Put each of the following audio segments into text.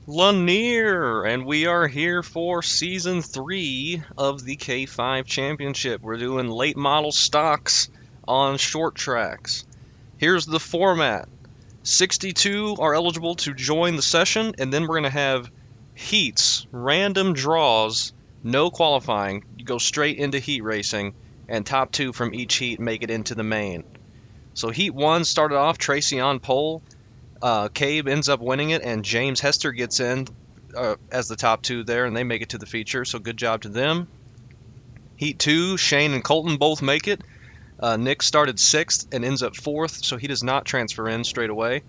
Lanier, and we are here for Season 3 of the K5 Championship. We're doing late model stocks on short tracks. Here's the format. 62 are eligible to join the session, and then we're going to have heats, random draws, no qualifying. You go straight into heat racing, and top 2 from each heat make it into the main. So Heat 1 started off Tracy on pole. Cabe ends up winning it, and James Hester gets in as the top 2 there, and they make it to the feature, so good job to them. Heat 2, Shane and Colton both make it. Nick started 6th and ends up 4th, so he does not transfer in straight away.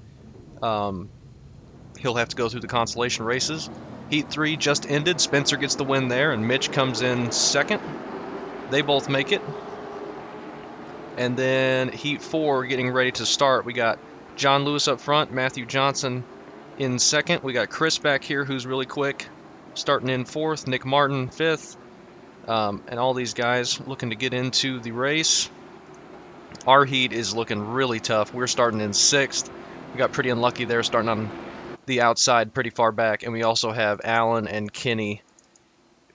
He'll have to go through the consolation races. Heat 3 just ended. Spencer gets the win there, and Mitch comes in 2nd. They both make it. And then Heat 4 getting ready to start. We got John Lewis up front, Matthew Johnson in 2nd. We got Chris back here, who's really quick, starting in 4th. Nick Martin 5th. And all these guys looking to get into the race. Our heat is looking really tough. We're starting in 6th. We got pretty unlucky there, starting on the outside pretty far back. And we also have Alan and Kenny.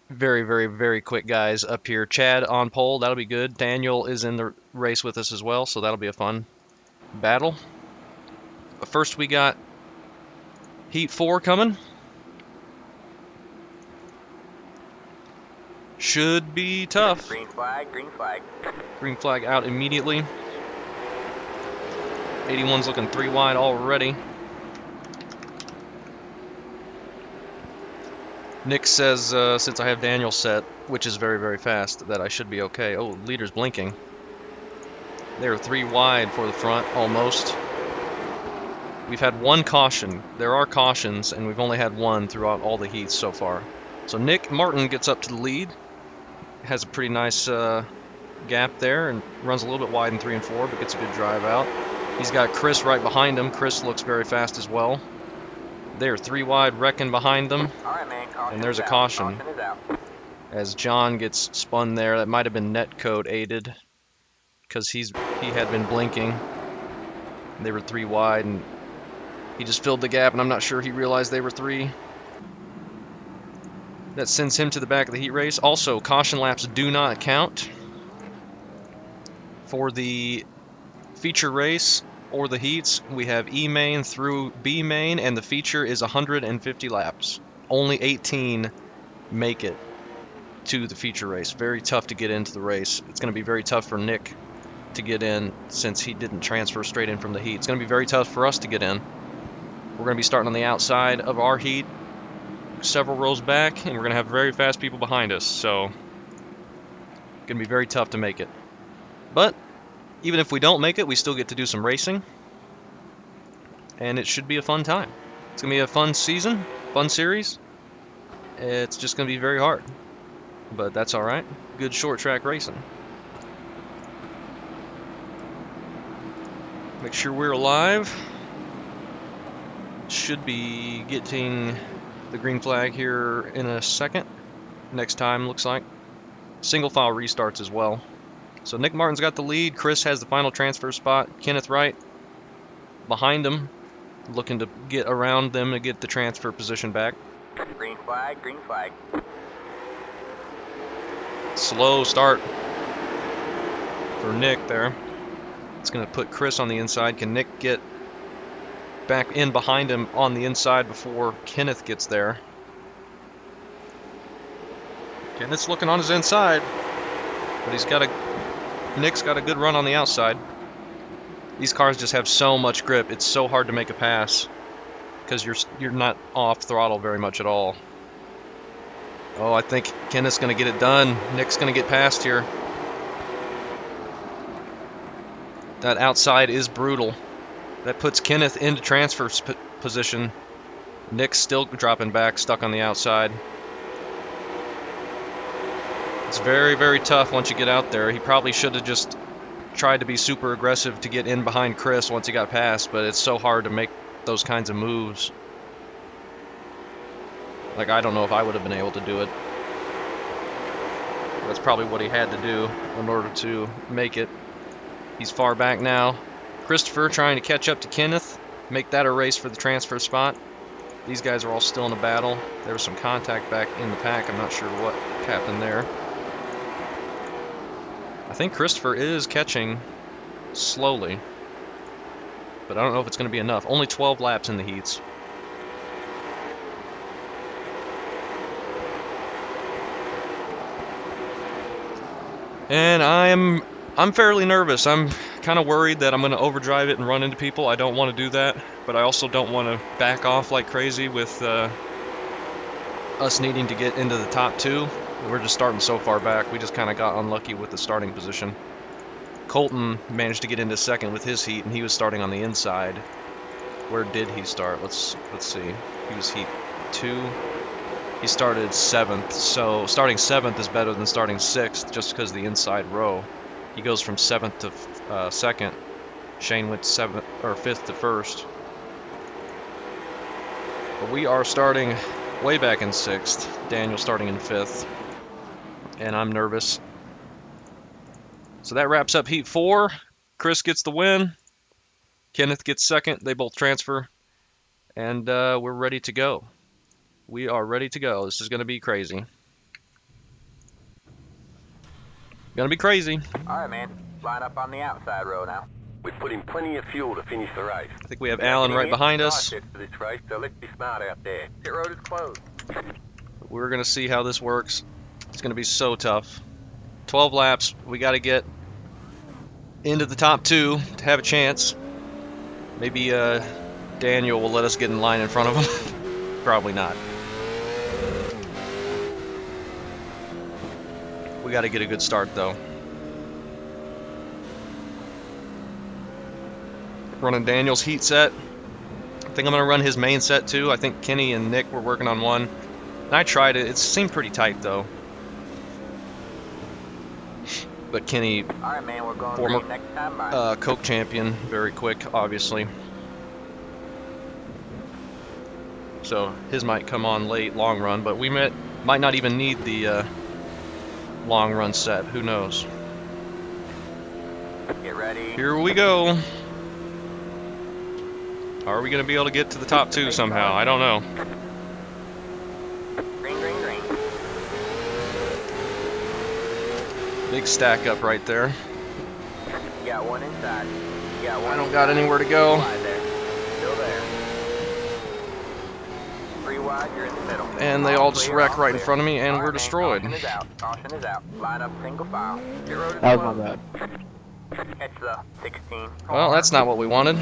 Very, very, very quick guys up here. Chad on pole, that'll be good. Daniel is in the race with us as well, so that'll be a fun battle. But first we got Heat 4 coming. Should be tough. Green flag, green flag. Green flag out immediately. 81's looking 3 wide already. Nick says, since I have Daniel set, which is very, very fast, that I should be okay. Oh, leader's blinking. They're 3 wide for the front, almost. We've had 1 caution. There are cautions, and we've only had 1 throughout all the heats so far. So Nick Martin gets up to the lead. Has a pretty nice gap there, and runs a little bit wide in 3 and 4, but gets a good drive out. He's got Chris right behind him. Chris looks very fast as well. They're 3 wide, wrecking behind them. All right, man. Caution And there's a is out. caution. Caution is out. As John gets spun there. That might have been netcode aided, because he had been blinking. They were 3 wide, and he just filled the gap, and I'm not sure he realized they were 3. That sends him to the back of the heat race. Also, caution laps do not count for the feature race or the heats. We have E main through B main, and the feature is 150 laps. Only 18 make it to the feature race. Very tough to get into the race. It's going to be very tough for Nick to get in, since he didn't transfer straight in from the heat. It's going to be very tough for us to get in. We're going to be starting on the outside of our heat, several rows back, and we're going to have very fast people behind us, so it's going to be very tough to make it. But even if we don't make it, we still get to do some racing, and it should be a fun time. It's going to be a fun season, fun series. It's just going to be very hard, but that's all right. Good short track racing. Make sure we're alive. Should be getting the green flag here in a second. Next time, looks like. Single file restarts as well. So Nick Martin's got the lead. Chris has the final transfer spot. Kenneth Wright behind him, looking to get around them to get the transfer position back. Green flag, green flag. Slow start for Nick there. It's going to put Chris on the inside. Can Nick get back in behind him on the inside before Kenneth gets there? Kenneth's looking on his inside, but Nick's got a good run on the outside. These cars just have so much grip. It's so hard to make a pass because you're not off throttle very much at all. Oh, I think Kenneth's going to get it done. Nick's going to get past here. That outside is brutal. That puts Kenneth into transfer position. Nick's still dropping back, stuck on the outside. It's very, very tough once you get out there. He probably should have just tried to be super aggressive to get in behind Chris once he got past, but it's so hard to make those kinds of moves. Like, I don't know if I would have been able to do it. That's probably what he had to do in order to make it. He's far back now. Christopher trying to catch up to Kenneth, make that a race for the transfer spot. These guys are all still in a battle. There was some contact back in the pack. I'm not sure what happened there. I think Christopher is catching slowly, but I don't know if it's going to be enough. Only 12 laps in the heats. And I'm fairly nervous. I'm kind of worried that I'm going to overdrive it and run into people. I don't want to do that, but I also don't want to back off like crazy with us needing to get into the top two. We're just starting so far back. We just kind of got unlucky with the starting position. Colton managed to get into second with his heat, and he was starting on the inside. Where did he start? Let's see. He was heat 2. He started 7th, so starting 7th is better than starting 6th just because of the inside row. He goes from 7th to 2nd. Shane went 7th or 5th to 1st. But we are starting way back in 6th. Daniel starting in 5th. And I'm nervous. So that wraps up heat 4. Chris gets the win. Kenneth gets 2nd. They both transfer. And we're ready to go. We are ready to go. This is going to be crazy. Gonna be crazy. Alright, man. Line up on the outside row now. We put in plenty of fuel to finish the race. I think we have Alan right behind us. For this race, so let's be smart out there. Pit road is closed. We're gonna see how this works. It's gonna be so tough. 12 laps. We got to get into the top 2 to have a chance. Maybe Daniel will let us get in line in front of him. Probably not. We got to get a good start though. Running Daniel's heat set. I think I'm gonna run his main set too. I think Kenny and Nick were working on one. And I tried it. It seemed pretty tight though. But Kenny, Alright, man, we're going former green next time. Bye. Coke champion, very quick, obviously. So his might come on late, long run, but we might not even need the long run set. Who knows? Get ready. Here we go. Are we going to be able to get to the top 2 somehow? I don't know. Green, green, green. Big stack up right there. You got one inside. You got one I don't got anywhere to go. wide there. Still there. 3 wide, you're in the middle. And they all just wreck right in front of me, and we're Alright, man, destroyed. Caution is out. Caution is out. Line up single file. Pit road is That was my closed. bad. Catch the 16. Well, that's not what we wanted.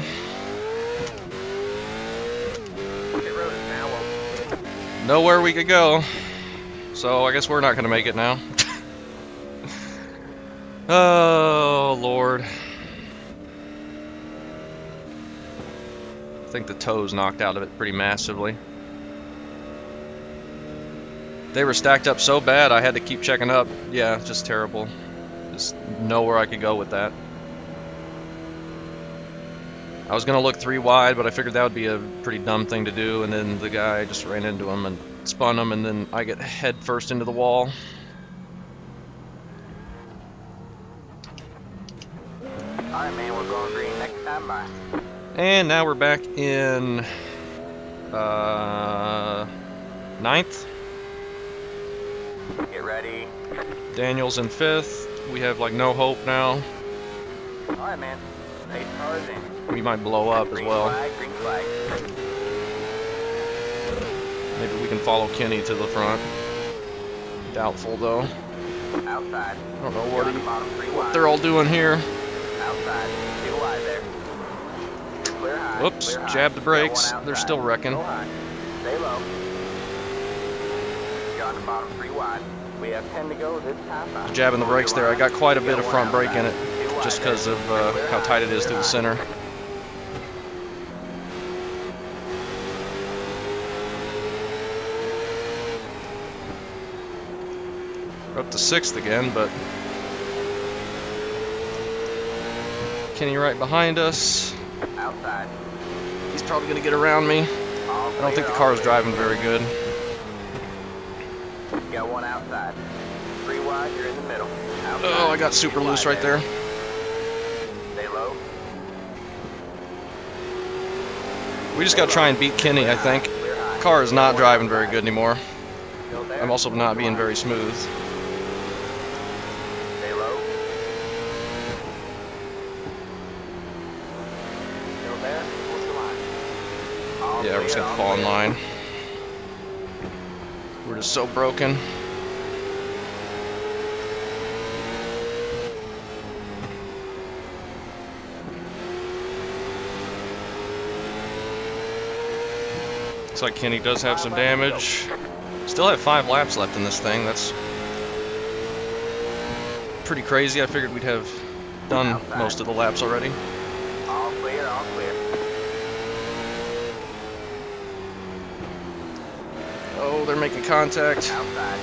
Pit road is now open. Nowhere we could go. So I guess we're not going to make it now. Oh, Lord. I think the toes knocked out of it pretty massively. They were stacked up so bad I had to keep checking up. Yeah, just terrible. Just nowhere I could go with that. I was going to look 3 wide, but I figured that would be a pretty dumb thing to do, and then the guy just ran into him and spun him, and then I get head first into the wall. Alright, man, we're going green next time. Bye. And now we're back in 9th. Get ready. Daniel's in 5th. We have like no hope now. Alright, man. 8 cars in. We might blow up as Green well. flag, green flag. Maybe we can follow Kenny to the front. Doubtful though. Outside. I don't know You're on the bottom, 3 what wide. they're all doing here. Outside. 2 wide there. Clear high. Whoops, Clear high. jabbed the Got brakes. one They're outside. still wrecking. Go high. Stay low. You're on the bottom, 3 wide. We have 10 to go this time. Jabbing the brakes there. I got quite a bit of Got front one brake in it outside. 2 wide just there. because of Clear how high. tight it is through Clear the high. center. We're up to 6th again, but Kenny right behind us. Outside. He's probably going to get around me. I don't think the car is driving very good. You got one outside. 3 wide, you're in the middle. Outside. Oh, I got super 2 loose wide right there. Stay low. We just got to try and beat Kenny, I think. Clear high. car is not driving very good anymore. Still there? I'm also not being Line. very smooth. Stay low. Still there? What's the line? All Yeah, we're just clear, gonna all fall in clear. line. We're just so broken. Looks like Kenny does have some damage. Still have 5 laps left in this thing. That's pretty crazy. I figured we'd have done Outside. most of the laps already. All clear, all clear. Oh, they're making contact. Outside.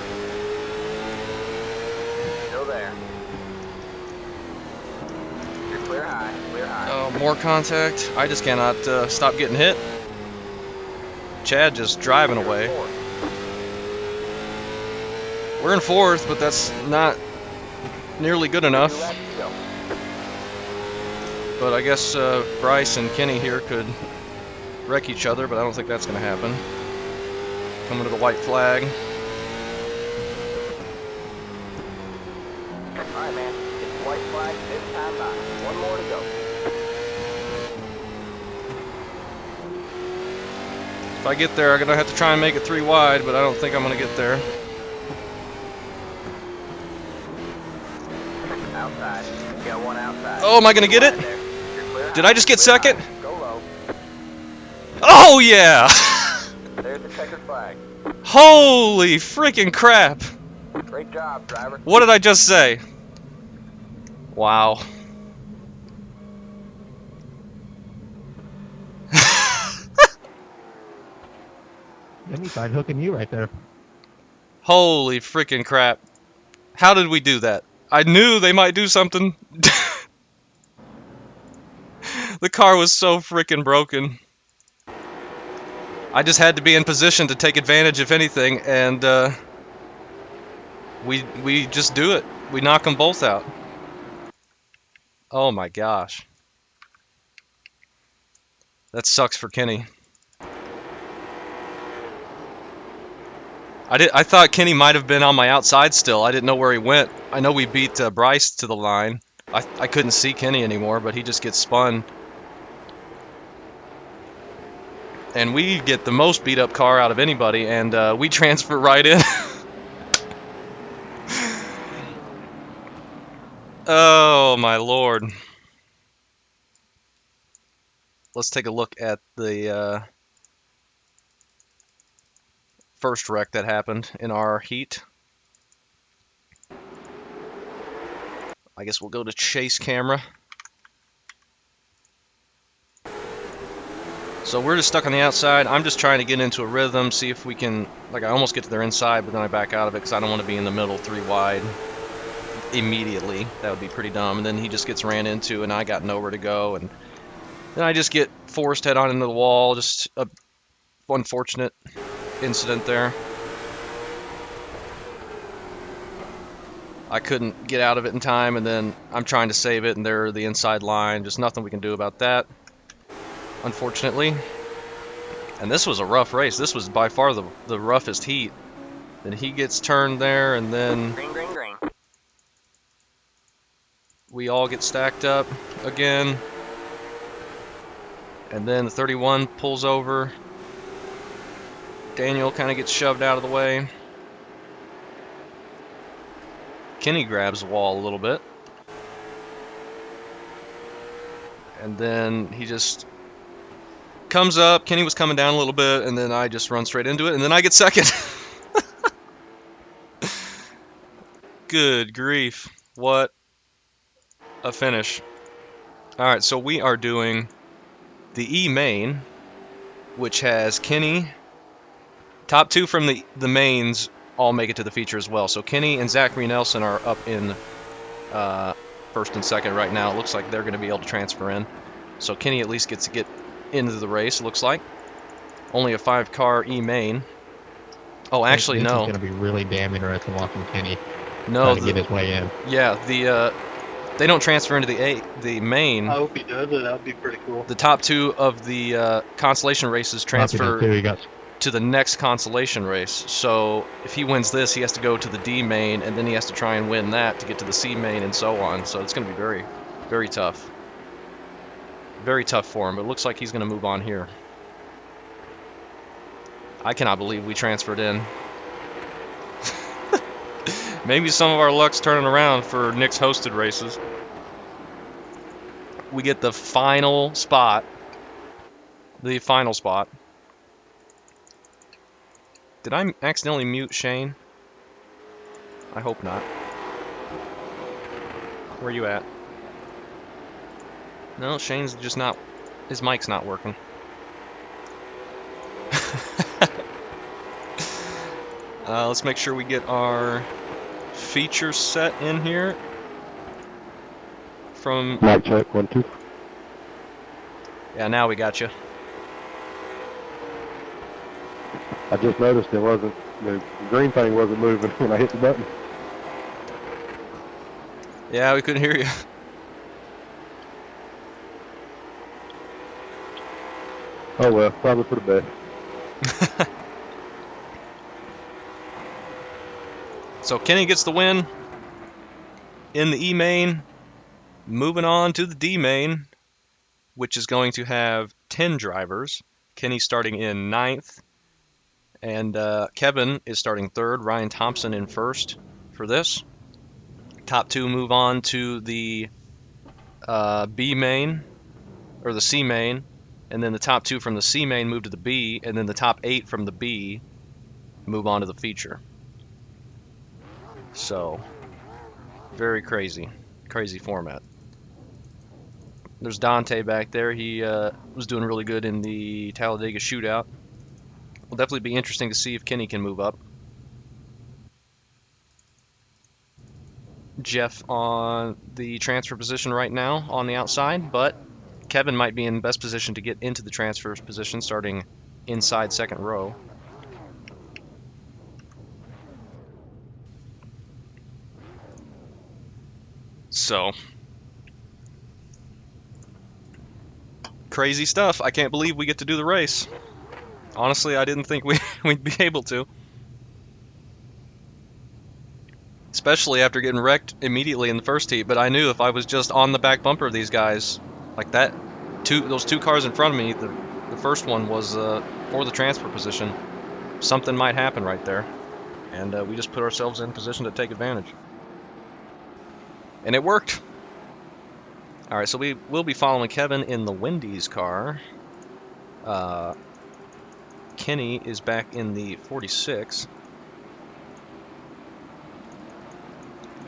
Still there. You're clear high, clear high. Oh, more contact. I just cannot stop getting hit. Chad just driving away. Fourth. We're in 4th, but that's not nearly good enough. 2 laps to go. But I guess Bryce and Kenny here could wreck each other, but I don't think that's going to happen. Coming to the white flag. Alright, man. It's white flag this time by. 1 more to go. If I get there, I'm going to have to try and make it 3 wide, but I don't think I'm going to get there. Outside. You got 1 outside. Oh, am I going to get it? There. You're clear Did high, I just get clear second? high. Go low. Oh, yeah! There's the checkered flag. Holy freaking crap! Great job, driver. What did I just say? Wow. Then he tried hooking you right there. Holy freaking crap. How did we do that? I knew they might do something. The car was so freaking broken. I just had to be in position to take advantage of anything, and we just do it. We knock them both out. Oh my gosh. That sucks for Kenny. I thought Kenny might have been on my outside still. I didn't know where he went. I know we beat Bryce to the line. I couldn't see Kenny anymore, but he just gets spun. And we get the most beat up car out of anybody, and we transfer right in. Oh my lord. Let's take a look at the first wreck that happened in our heat. I guess we'll go to chase camera. So we're just stuck on the outside. I'm just trying to get into a rhythm, see if we can, like, I almost get to their inside, but then I back out of it because I don't want to be in the middle 3 wide immediately. That would be pretty dumb. And then he just gets ran into, and I got nowhere to go, and then I just get forced head on into the wall. Just a unfortunate incident there. I couldn't get out of it in time, and then I'm trying to save it, and they're the inside line. Just nothing we can do about that, unfortunately. And this was a rough race. This was by far the roughest heat. Then he gets turned there, and then Green, green, green. we all get stacked up again. And then the 31 pulls over. Daniel kind of gets shoved out of the way. Kenny grabs the wall a little bit. And then he just comes up. Kenny was coming down a little bit, and then I just run straight into it, and then I get second. Good grief. What a finish. Alright, so we are doing the E main, which has Kenny. Top 2 from the mains all make it to the feature as well. So Kenny and Zachary Nelson are up in first and second right now. It looks like they're going to be able to transfer in. So Kenny at least gets to get into the race, it looks like. Only a 5-car E main. Oh, actually, this no. is going to be really damn interesting watching Kenny No, try to get his way in. yeah, they don't transfer into the main. I hope he does it. That would be pretty cool. The top 2 of the consolation races Lucky that too, transfer. he got to the next consolation race. So if he wins this, he has to go to the D main, and then he has to try and win that to get to the C main, and so on. So it's going to be very, very tough. Very tough for him, but it looks like he's going to move on here. I cannot believe we transferred in. Maybe some of our luck's turning around for Nick's hosted races. We get the final spot. The final spot. Did I accidentally mute Shane? I hope not. Where you at? No, Shane's just not... His mic's not working. Let's make sure we get our feature set in here. From... Mic check, 1, 2. Yeah, now we got you. I just noticed the green thing wasn't moving when I hit the button. Yeah, we couldn't hear you. Oh well, probably for the best. So Kenny gets the win in the E main. Moving on to the D main, which is going to have 10 drivers. Kenny starting in 9th. And Kevin is starting 3rd. Ryan Thompson in 1st for this. Top 2 move on to the B main, or the C main. And then the top 2 from the C main move to the B. And then the top 8 from the B move on to the feature. So, very crazy. Crazy format. There's Dante back there. He was doing really good in the Talladega shootout. Will definitely be interesting to see if Kenny can move up. Jeff on the transfer position right now on the outside, but Kevin might be in best position to get into the transfer position starting inside 2nd row. So, crazy stuff. I can't believe we get to do the race. Honestly, I didn't think we'd be able to. Especially after getting wrecked immediately in the first heat, but I knew if I was just on the back bumper of these guys, like that, those 2 cars in front of me, the first one was for the transfer position, something might happen right there. And we just put ourselves in position to take advantage. And it worked. Alright, so we will be following Kevin in the Wendy's car. Kenny is back in the 46.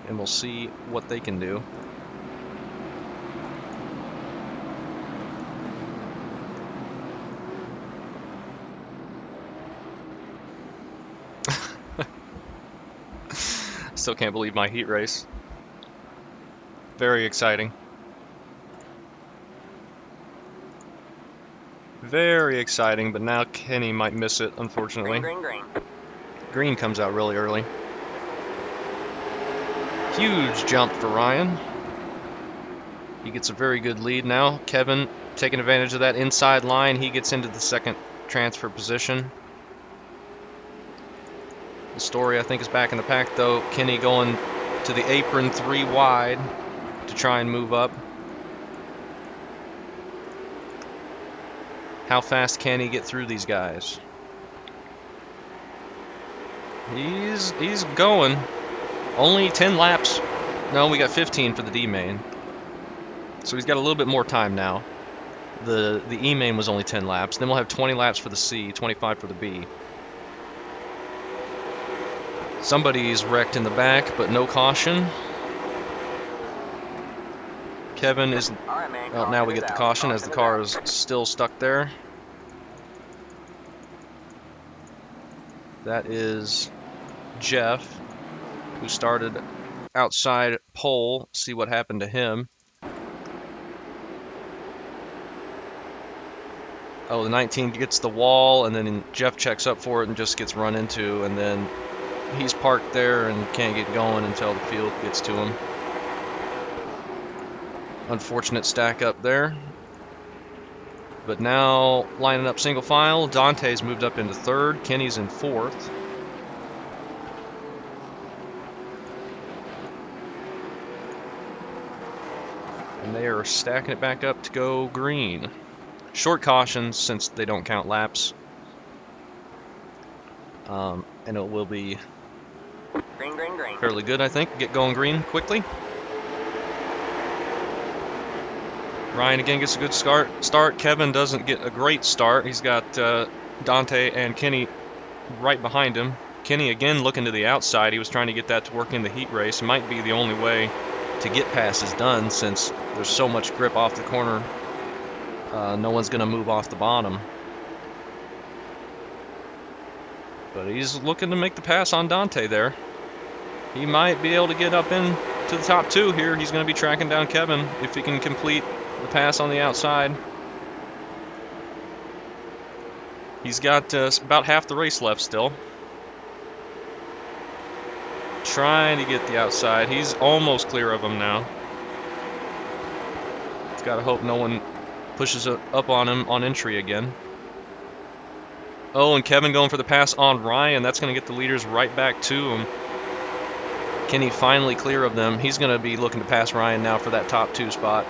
And we'll see what they can do. Still can't believe my heat race. Very exciting. Very exciting, but now Kenny might miss it, unfortunately. Green. Green comes out really early. Huge jump for Ryan. He gets a very good lead now. Kevin taking advantage of that inside line. He gets into the 2nd transfer position. The story, I think, is back in the pack, though. Kenny going to the apron 3 wide to try and move up. How fast can he get through these guys? He's going. Only 10 laps. No, we got 15 for the D main. So he's got a little bit more time now. The E main was only 10 laps. Then we'll have 20 laps for the C, 25 for the B. Somebody's wrecked in the back, but no caution. Kevin is... Well, now we get the caution as the car is still stuck there. That is Jeff, who started outside pole. See what happened to him. Oh, the 19 gets the wall, and then Jeff checks up for it and just gets run into, and then he's parked there and can't get going until the field gets to him. Unfortunate stack up there. But now lining up single file, Dante's moved up into third, Kenny's in fourth. And they are stacking it back up to go green. Short cautions since they don't count laps. And it will be Green, green, green. fairly good, I think. Get going green quickly. Ryan again gets a good start. Kevin doesn't get a great start. He's got Dante and Kenny right behind him. Kenny again looking to the outside. He was trying to get that to work in the heat race. Might be the only way to get passes done since there's so much grip off the corner. No one's going to move off the bottom. But he's looking to make the pass on Dante there. He might be able to get up in to the top two here. He's going to be tracking down Kevin if he can complete the pass on the outside. He's got about half the race left still. Trying to get the outside. He's almost clear of him now. He's got to hope no one pushes up on him on entry again. Oh, and Kevin going for the pass on Ryan. That's going to get the leaders right back to him. Kenny finally clear of them. He's going to be looking to pass Ryan now for that top two spot.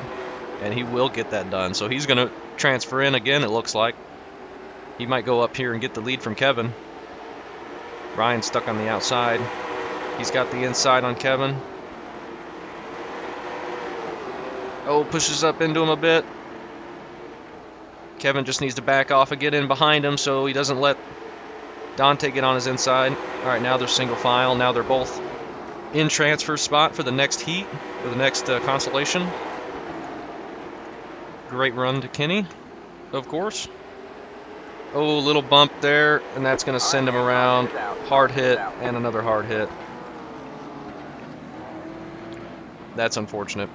And he will get that done. So he's going to transfer in again, it looks like. He might go up here and get the lead from Kevin. Ryan's stuck on the outside. He's got the inside on Kevin. Oh, pushes up into him a bit. Kevin just needs to back off and get in behind him so he doesn't let Dante get on his inside. All right, now they're single file. Now they're both in transfer spot for the next heat, for the next consolation. Great run to Kenny, of course. Oh, little bump there, and that's going to send him around. Hard hit and another hard hit. That's unfortunate.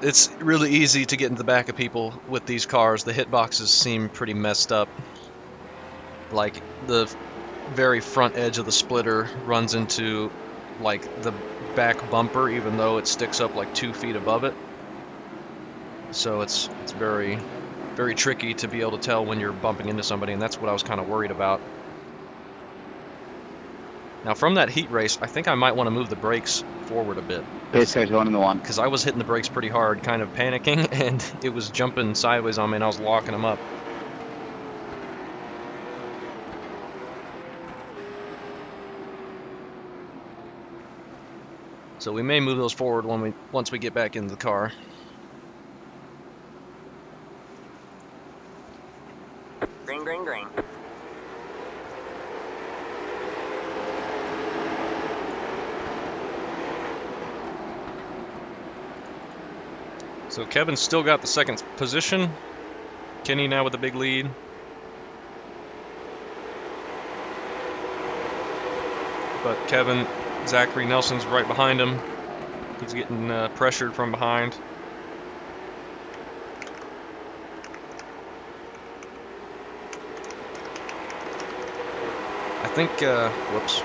It's really easy to get into the back of people with these cars. The hitboxes seem pretty messed up. Like the very front edge of the splitter runs into like the back bumper, even though it sticks up like 2 feet above it. So it's very, very tricky to be able to tell when you're bumping into somebody, and that's what I was kind of worried about. Now from that heat race, I think I might want to move the brakes forward a bit. Pace car's going in the one. Because I was hitting the brakes pretty hard, kind of panicking, and it was jumping sideways on me, and I was locking them up. So we may move those forward once we get back into the car. Green, green, green. So Kevin's still got the second position. Kenny now with the big lead. But Kevin, Zachary Nelson's right behind him. He's getting pressured from behind. I think, whoops.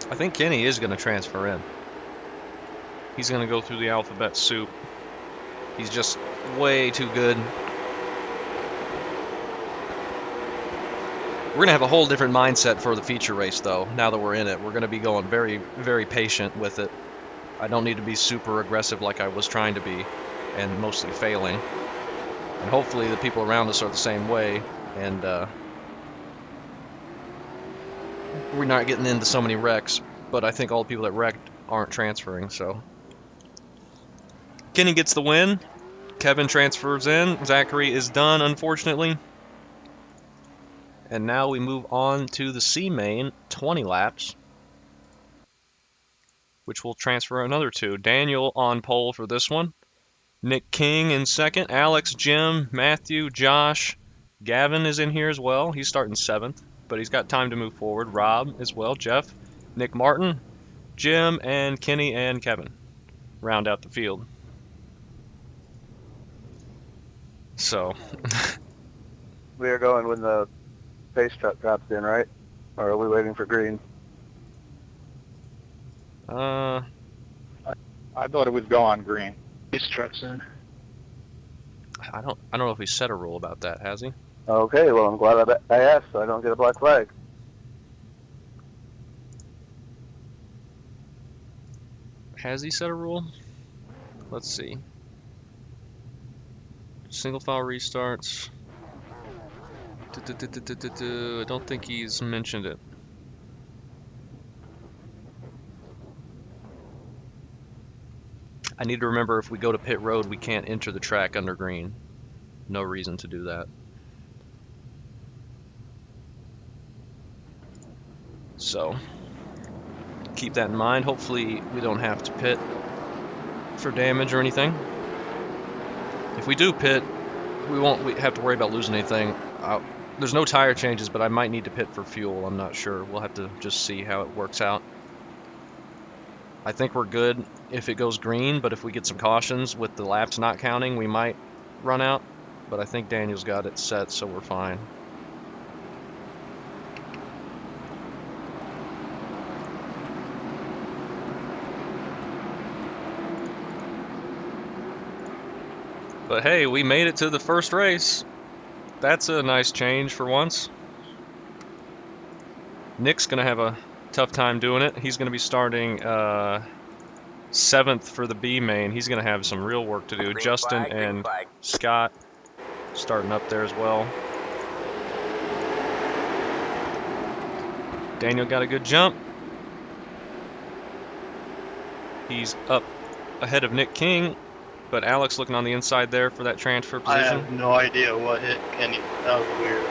I think Kenny is going to transfer in. He's going to go through the alphabet soup. He's just way too good. We're going to have a whole different mindset for the feature race, though, now that we're in it. We're going to be going very, very patient with it. I don't need to be super aggressive like I was trying to be, and mostly failing. And hopefully the people around us are the same way, and we're not getting into so many wrecks, but I think all the people that wrecked aren't transferring, so. Kenny gets the win. Kevin transfers in. Zachary is done, unfortunately. And now we move on to the C main, 20 laps, which will transfer another 2. Daniel on pole for this one. Nick King in second. Alex, Jim, Matthew, Josh. Gavin is in here as well. He's starting 7th, but he's got time to move forward. Rob as well. Jeff, Nick Martin, Jim, and Kenny and Kevin round out the field. So. We are going when the pace truck drops in, right? Or are we waiting for green? Uh, I thought it was go on green. These trucks in. I don't know if he set a rule about that, has he? Okay, well, I'm glad I asked so I don't get a black flag. Has he set a rule? Let's see. Single file restarts. I don't think he's mentioned it. I need to remember if we go to pit road, we can't enter the track under green. No reason to do that. So, keep that in mind. Hopefully we don't have to pit for damage or anything. If we do pit, we won't have to worry about losing anything. There's no tire changes, but I might need to pit for fuel. I'm not sure. We'll have to just see how it works out. I think we're good if it goes green, but if we get some cautions with the laps not counting, we might run out. But I think Daniel's got it set, so we're fine. But hey, we made it to the first race. That's a nice change for once. Nick's going to have a tough time doing it. He's going to be starting 7th for the B main. He's going to have some real work to do. Green Justin flag, green and flag. Scott starting up there as well. Daniel got a good jump. He's up ahead of Nick King, but Alex looking on the inside there for that transfer I position. have no idea what hit Kenny. That was weird.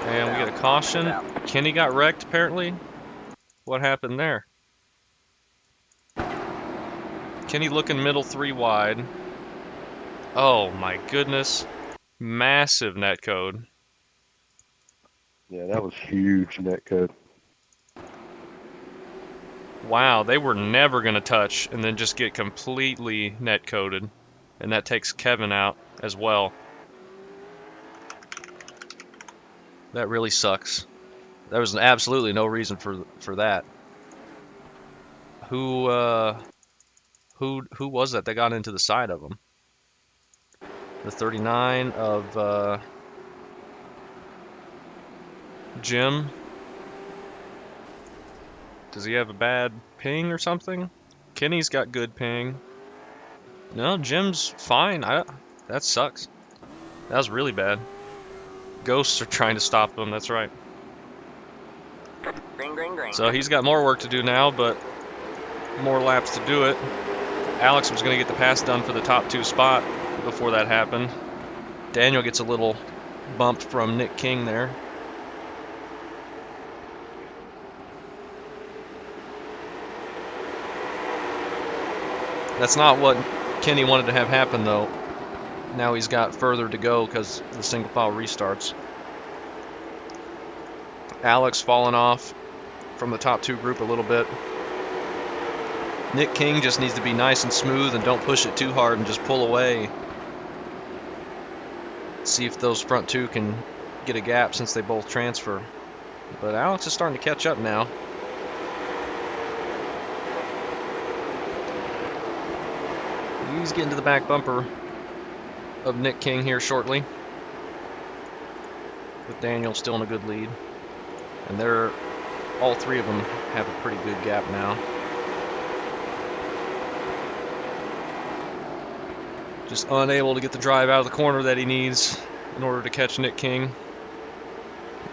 And we get a caution. Kenny got wrecked apparently. What happened there? Kenny looking middle 3 wide. Oh my goodness. Massive netcode. Yeah, that was huge netcode. Wow, they were never going to touch and then just get completely netcoded. And that takes Kevin out as well. That really sucks. There was absolutely no reason for that. Who was that got into the side of him? The 39 of Jim. Does he have a bad ping or something? Kenny's got good ping. No, Jim's fine. That sucks. That was really bad. Ghosts are trying to stop him, that's right. Green, green, green. So he's got more work to do now, but more laps to do it. Alex was going to get the pass done for the top 2 spot before that happened. Daniel gets a little bumped from Nick King there. That's not what Kenny wanted to have happen, though. Now he's got further to go because the single file restarts. Alex falling off from the top 2 group a little bit. Nick King just needs to be nice and smooth and don't push it too hard and just pull away. See if those front 2 can get a gap since they both transfer. But Alex is starting to catch up now. He's getting to the back bumper of Nick King here shortly. With Daniel still in a good lead. And all 3 of them have a pretty good gap now. Just unable to get the drive out of the corner that he needs in order to catch Nick King.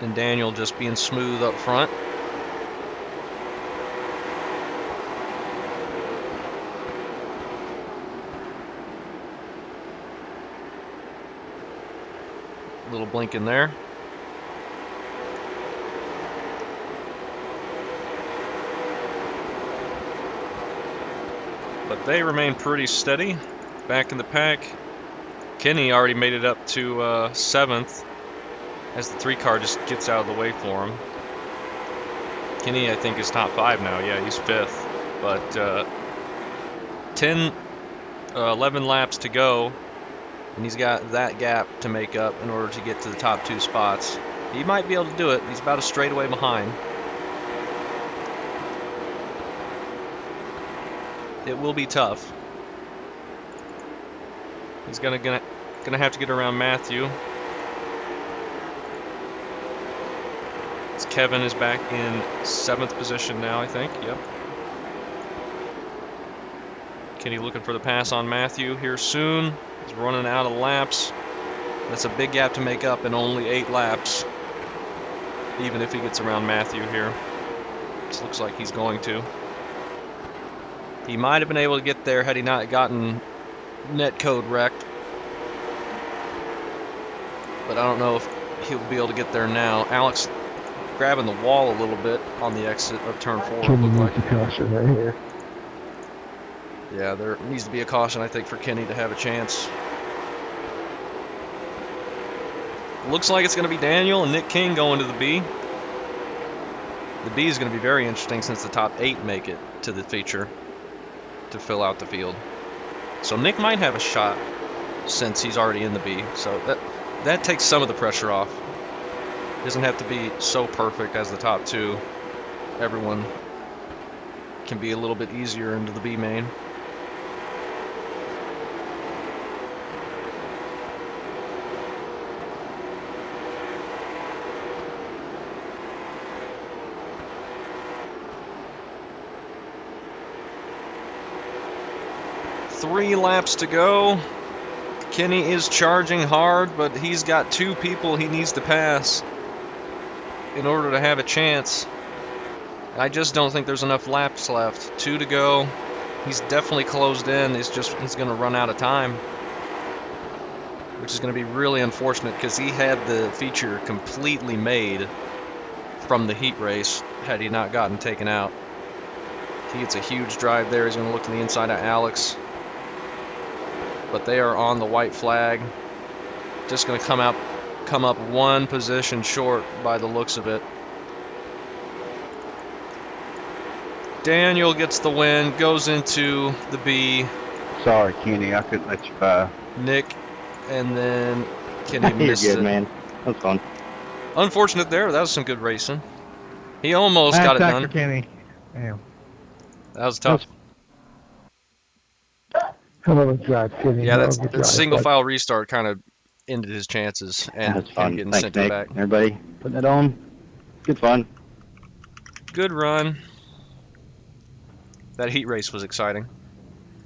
And Daniel just being smooth up front. Little blink in there. But they remain pretty steady back in the pack. Kenny already made it up to 7th as the 3 car just gets out of the way for him. Kenny, I think, is top 5 now. Yeah, he's 5th. But 11 laps to go. And he's got that gap to make up in order to get to the top 2 spots. He might be able to do it. He's about a straightaway behind. It will be tough. He's gonna have to get around Matthew. Kevin is back in 7th position now, I think. Yep. Kenny looking for the pass on Matthew here soon. He's running out of laps. That's a big gap to make up in only 8 laps. Even if he gets around Matthew here. This looks like he's going to. He might have been able to get there had he not gotten netcode wrecked. But I don't know if he'll be able to get there now. Alex grabbing the wall a little bit on the exit of turn 4. Kenny Looked needs like. a caution right here. Yeah, there needs to be a caution, I think, for Kenny to have a chance. Looks like it's going to be Daniel and Nick King going to the B. The B is going to be very interesting since the top 8 make it to the feature to fill out the field. So Nick might have a shot since he's already in the B. So that takes some of the pressure off. Doesn't have to be so perfect as the top 2. Everyone can be a little bit easier into the B main. Three laps to go. Kenny is charging hard, but he's got 2 people he needs to pass in order to have a chance. I just don't think there's enough laps left. 2 to go. He's definitely closed in. He's going to run out of time, which is going to be really unfortunate because he had the feature completely made from the heat race had he not gotten taken out. He gets a huge drive there. He's going to look to the inside of Alex. But they are on the white flag. Just going to come up 1 position short by the looks of it. Daniel gets the win, goes into the B. Sorry, Kenny, I couldn't let you by. Nick, and then Kenny You're missed good, it. man. That's fun. Unfortunate there. That was some good racing. He almost Last got it track done. for Kenny. Damn. That was tough. Hell of a drive, Kenny. Yeah, Hell of a that drive, single bud. file restart kind of ended his chances, and That's him fun. getting Thanks, sent to the Nick. back. Everybody putting it on. Good fun. Good run. That heat race was exciting.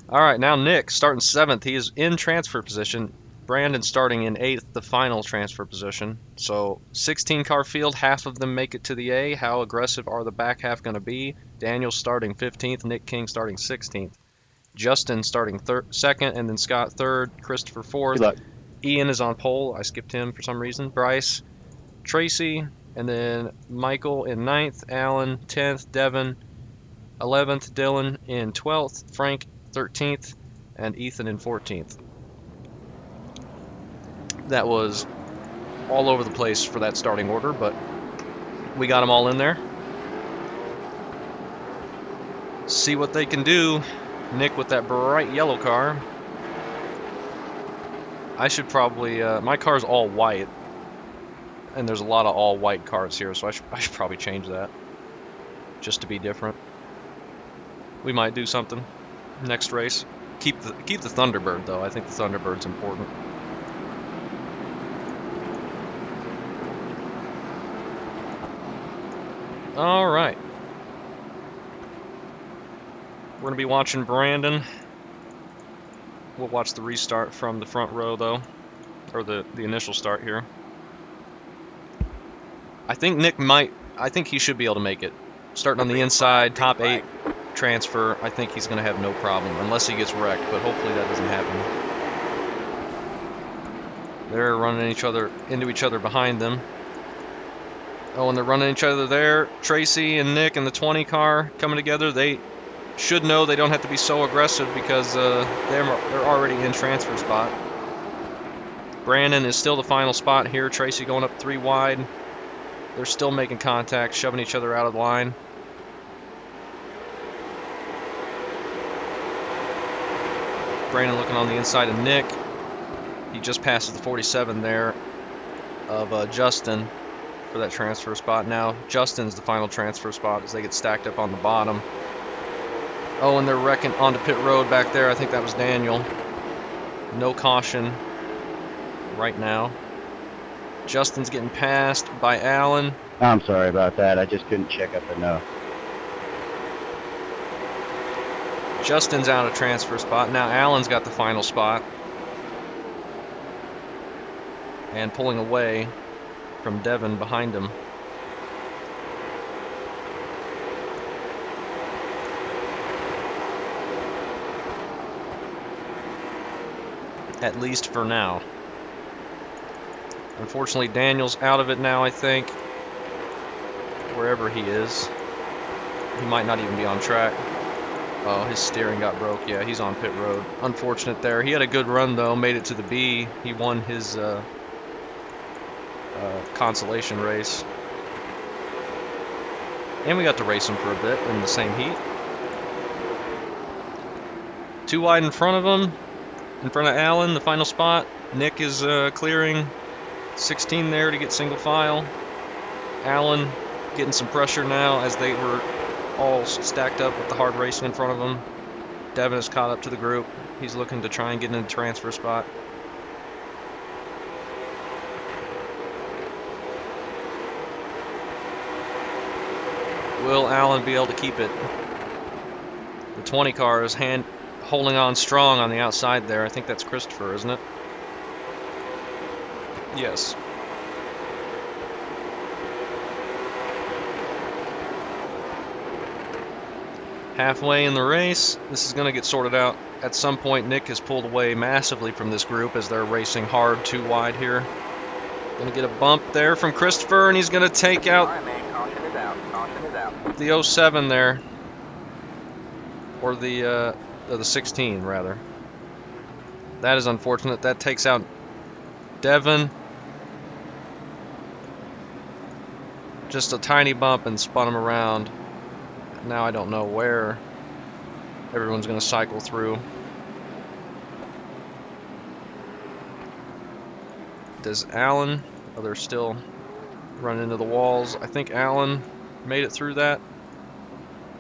All right, now Nick starting 7th. He is in transfer position. Brandon starting in 8th, the final transfer position. So 16-car field, half of them make it to the A. How aggressive are the back half going to be? Daniel starting 15th, Nick King starting 16th. Justin starting 2nd, and then Scott 3rd, Christopher 4th. Good luck. Ian is on pole. I skipped him for some reason. Bryce, Tracy, and then Michael in 9th, Alan 10th, Devin 11th, Dylan in 12th, Frank 13th, and Ethan in 14th. That was all over the place for that starting order, but we got them all in there. See what they can do. Nick with that bright yellow car. I should probably, my car's all white, and there's a lot of all white cars here, so I should probably change that just to be different. We might do something next race. Keep the Thunderbird though. I think the Thunderbird's important. All right. We're gonna be watching Brandon. We'll watch the restart from the front row though, or the initial start here. I think Nick I think he should be able to make it. Starting on the inside, top 8 transfer, I think he's going to have no problem, unless he gets wrecked, but hopefully that doesn't happen. They're running into each other behind them. Oh, and they're running each other there. Tracy and Nick in the 20 car coming together. They should know they don't have to be so aggressive because they're already in transfer spot. Brandon is still the final spot here. Tracy going up 3 wide. They're still making contact, shoving each other out of the line. Brandon looking on the inside of Nick. He just passes the 47 there of Justin for that transfer spot. Now Justin's the final transfer spot as they get stacked up on the bottom. Oh, and they're wrecking onto pit road back there. I think that was Daniel. No caution right now. Justin's getting passed by Allen. I'm sorry about that. I just couldn't check up enough. Justin's out of transfer spot. Now Allen's got the final spot. And pulling away from Devin behind him. At least for now. Unfortunately, Daniel's out of it now, I think. Wherever he is. He might not even be on track. Oh, his steering got broke. Yeah, he's on pit road. Unfortunate there. He had a good run, though. Made it to the B. He won his consolation race. And we got to race him for a bit in the same heat. Too wide in front of him. In front of Allen, the final spot. Nick is clearing 16 there to get single file. Allen getting some pressure now as they were all stacked up with the hard racing in front of him. Devin is caught up to the group. He's looking to try and get in the transfer spot. Will Allen be able to keep it? The 20 car is holding on strong on the outside there. I think that's Christopher, isn't it? Yes. Halfway in the race, this is going to get sorted out. At some point, Nick has pulled away massively from this group as they're racing hard too wide here. Going to get a bump there from Christopher, and he's going to take out All right, man. Caution is out. Caution is out. the 07 there. Or the 16, rather. That is unfortunate. That takes out Devin. Just a tiny bump and spun him around. Now I don't know where everyone's going to cycle through. Does Allen? Oh, they're still running into the walls. I think Allen made it through that.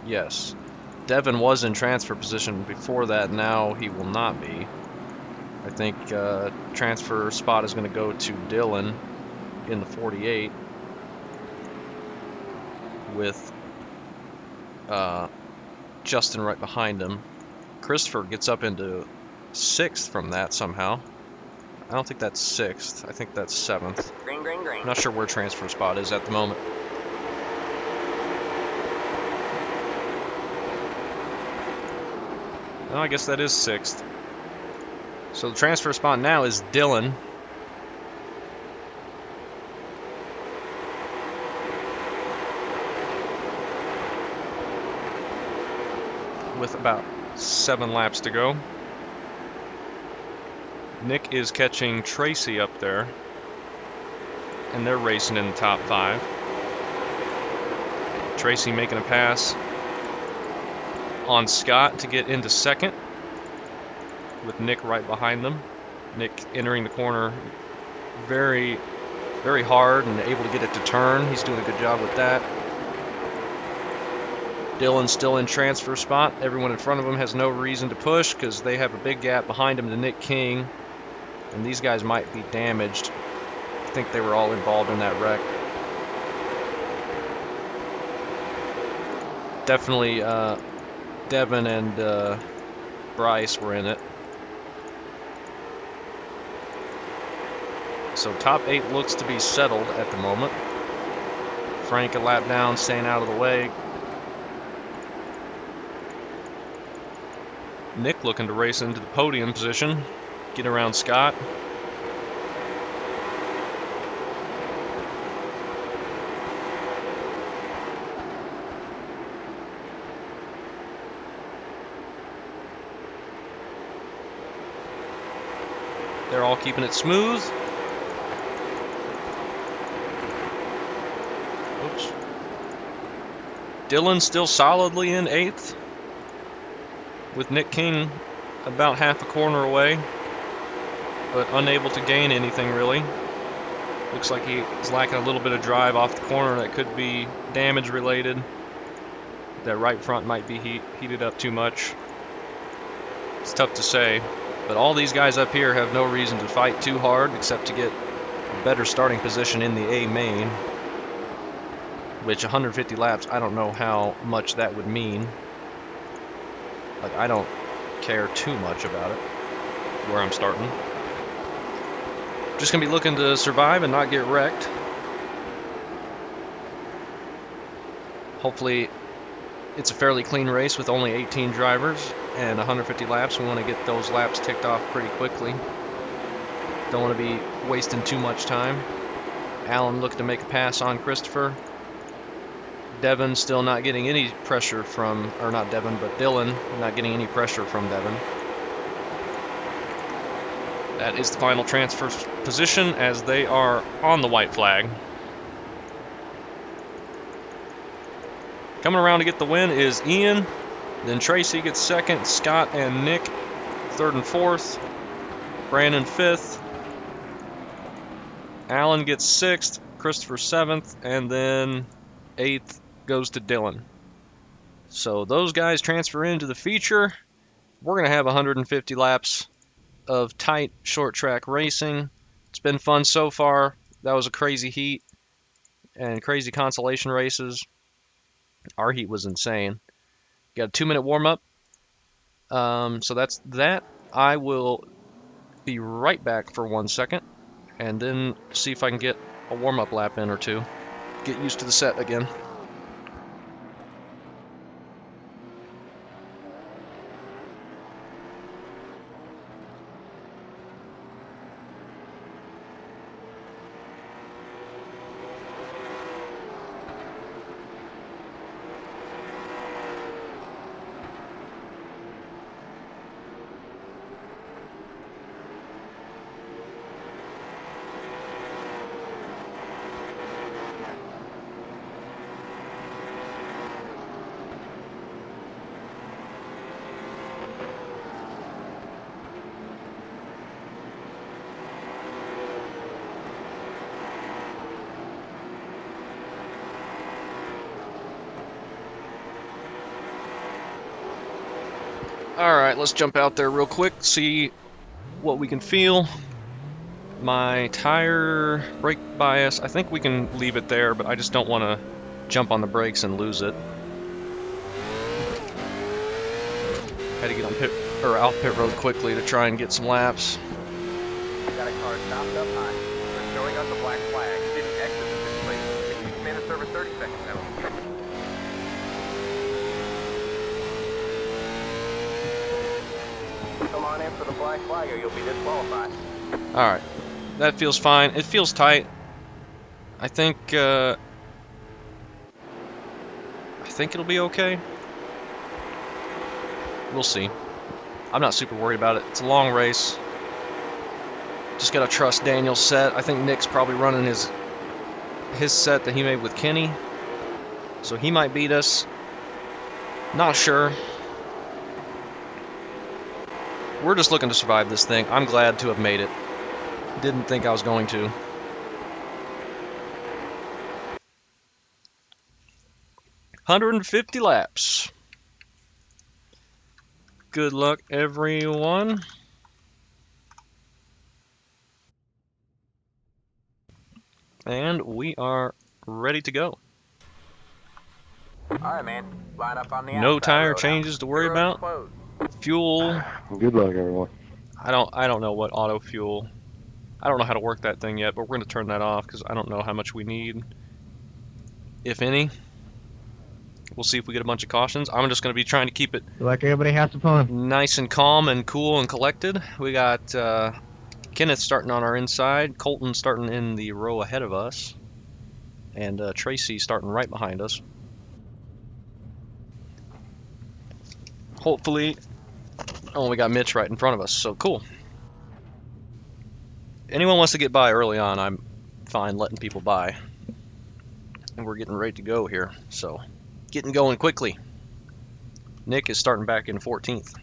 Yes. Devin was in transfer position before that. Now he will not be. I think transfer spot is going to go to Dylan in the 48 with Justin right behind him. Christopher gets up into 6th from that somehow. I don't think that's 6th. I think that's 7th. Green, green, green. I'm not sure where transfer spot is at the moment. No, I guess that is 6th. So the transfer spot now is Dylan. With about 7 laps to go. Nick is catching Tracy up there. And they're racing in the top 5. Tracy making a pass on Scott to get into 2nd. With Nick right behind them. Nick entering the corner very, very hard and able to get it to turn. He's doing a good job with that. Dylan's still in transfer spot. Everyone in front of him has no reason to push because they have a big gap behind him to Nick King. And these guys might be damaged. I think they were all involved in that wreck. Definitely Devin and Bryce were in it. So top 8 looks to be settled at the moment. Frank a lap down, staying out of the way. Nick looking to race into the podium position, get around Scott. They're all keeping it smooth. Oops. Dylan still solidly in 8th. With Nick King about half a corner away, but unable to gain anything really. Looks like he's lacking a little bit of drive off the corner that could be damage related. That right front might be heated up too much. It's tough to say, but all these guys up here have no reason to fight too hard except to get a better starting position in the A main, which 150 laps, I don't know how much that would mean. Like, I don't care too much about it, where I'm starting. Just gonna be looking to survive and not get wrecked. Hopefully it's a fairly clean race with only 18 drivers and 150 laps. We want to get those laps ticked off pretty quickly. Don't want to be wasting too much time. Alan looking to make a pass on Christopher. Devin still not getting any pressure from, or not Devin, but Dylan not getting any pressure from Devin. That is the final transfer position as they are on the white flag. Coming around to get the win is Ian. Then Tracy gets second. Scott and Nick third and fourth. Brandon fifth. Alan gets sixth. Christopher seventh. And then eighth goes to Dylan. So those guys transfer into the feature. We're going to have 150 laps of tight short track racing. It's been fun so far. That was a crazy heat and crazy consolation races. Our heat was insane. Got a 2-minute warm-up. So that's that. I will be right back for 1 second and then see if I can get a warm-up lap in or two. Get used to the set again. Alright, let's jump out there real quick, see what we can feel. My tire brake bias, I think we can leave it there, but I just don't want to jump on the brakes and lose it. Had to get on off pit road quickly to try and get some laps. Got a car stopped up high. We're showing us a black flag. Didn't exit the situation. If you command a service 30 seconds now. Come on in for the black flag or you'll be disqualified. Alright, that feels fine. It feels tight. I think it'll be okay. We'll see. I'm not super worried about it. It's a long race. Just gotta trust Daniel's set. I think Nick's probably running his set that he made with Kenny. So he might beat us. Not sure. We're just looking to survive this thing. I'm glad to have made it. Didn't think I was going to. $150 laps. Good luck, everyone. And we are ready to go. Alright, man. Line up on the No outside tire road changes now. to worry Your road's about. closed. Fuel. Good luck, everyone. I don't know what auto fuel. I don't know how to work that thing yet, but we're going to turn that off because I don't know how much we need, if any. We'll see if we get a bunch of cautions. I'm just going to be trying to keep it Feel like everybody has some fun. nice and calm and cool and collected. We got Kenneth starting on our inside, Colton starting in the row ahead of us, and Tracy starting right behind us. Hopefully, oh, we got Mitch right in front of us, so cool. Anyone wants to get by early on, I'm fine letting people by. And we're getting ready to go here, so getting going quickly. Nick is starting back in 14th.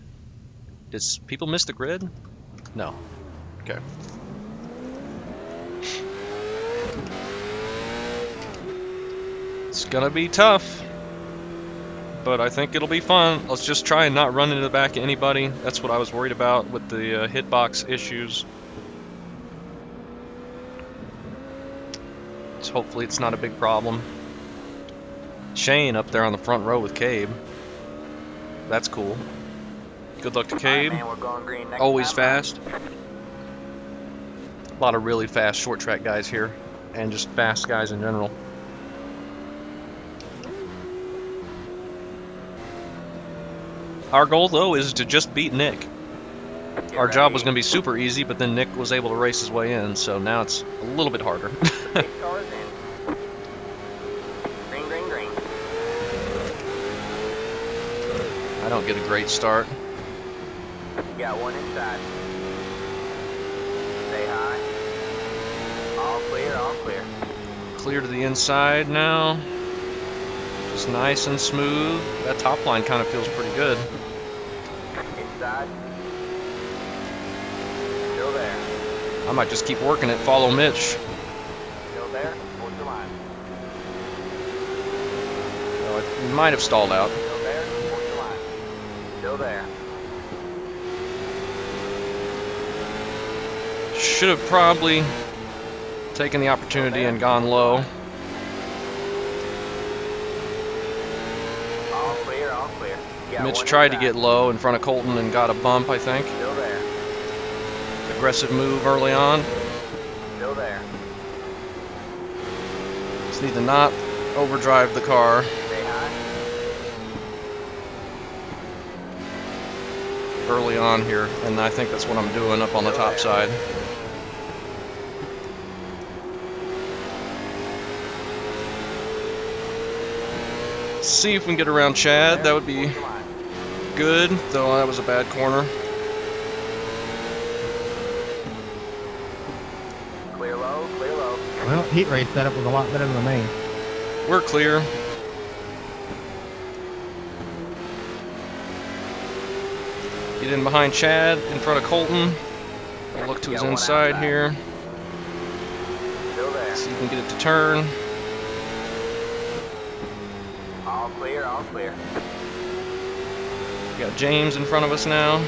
Did people miss the grid? No. Okay. It's gonna be tough. but I think it'll be fun. Let's just try and not run into the back of anybody. That's what I was worried about with the hitbox issues. So hopefully it's not a big problem. Shane up there on the front row with Cabe. That's cool. Good luck to Cabe. Man, we're going green next Always time. fast. A lot of really fast short track guys here, and just fast guys in general. Our goal, though, is to just beat Nick. Our job was going to be super easy, but then Nick was able to race his way in, so now it's a little bit harder. 6 cars in. Green, green, green. I don't get a great start. Got one inside. Stay high. All clear, all clear. Clear to the inside now. Just nice and smooth. That top line kind of feels pretty good. Inside. Still there. I might just keep working it, follow Mitch. Still there. Towards the line. Oh, it might have stalled out. Still there. Towards the line. Still there. Should have probably taken the opportunity and gone low. All clear, all clear. Got Mitch one tried to inside. get low in front of Colton and got a bump, I think. Still there. Aggressive move early on. Still there. Just need to not overdrive the car. Stay high. Early on here, and I think that's what I'm doing up on the top side. See if we can get around Chad. That would be Towards the line. good, though that was a bad corner. Clear low, clear low. Well, heat race setup was a lot better than the main. We're clear. Get in behind Chad, in front of Colton. I'll look to his Got one inside outside. here. Still there. See if we can get it to turn. All clear, all clear. Got James in front of us now.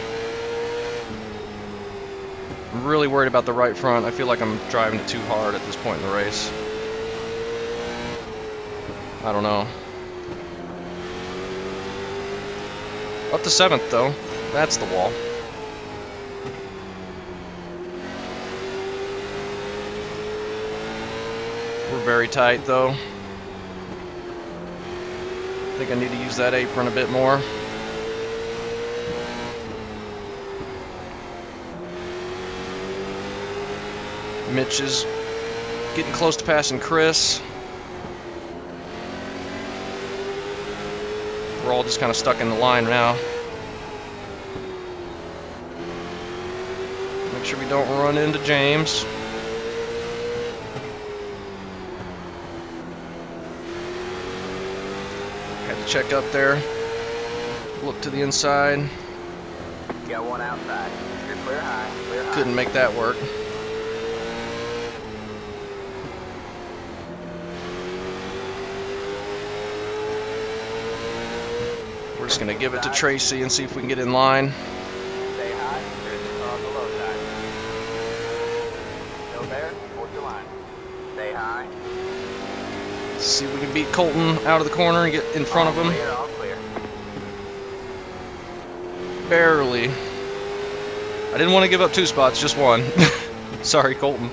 I'm really worried about the right front. I feel like I'm driving it too hard at this point in the race. I don't know. Up to 7th though. That's the wall. We're very tight though. I think I need to use that apron a bit more. Mitch is getting close to passing Chris. We're all just kind of stuck in the line now. Make sure we don't run into James. Had to check up there. Look to the inside. Got one outside. You're clear high, clear high. Couldn't make that work. We're just gonna give it to Tracy and see if we can get in line. Stay high. There's the car on the low side. Still there. Towards the line. Stay high. See if we can beat Colton out of the corner and get in front of him. Clear, all clear. Barely. I didn't want to give up 2 spots, just 1. Sorry, Colton.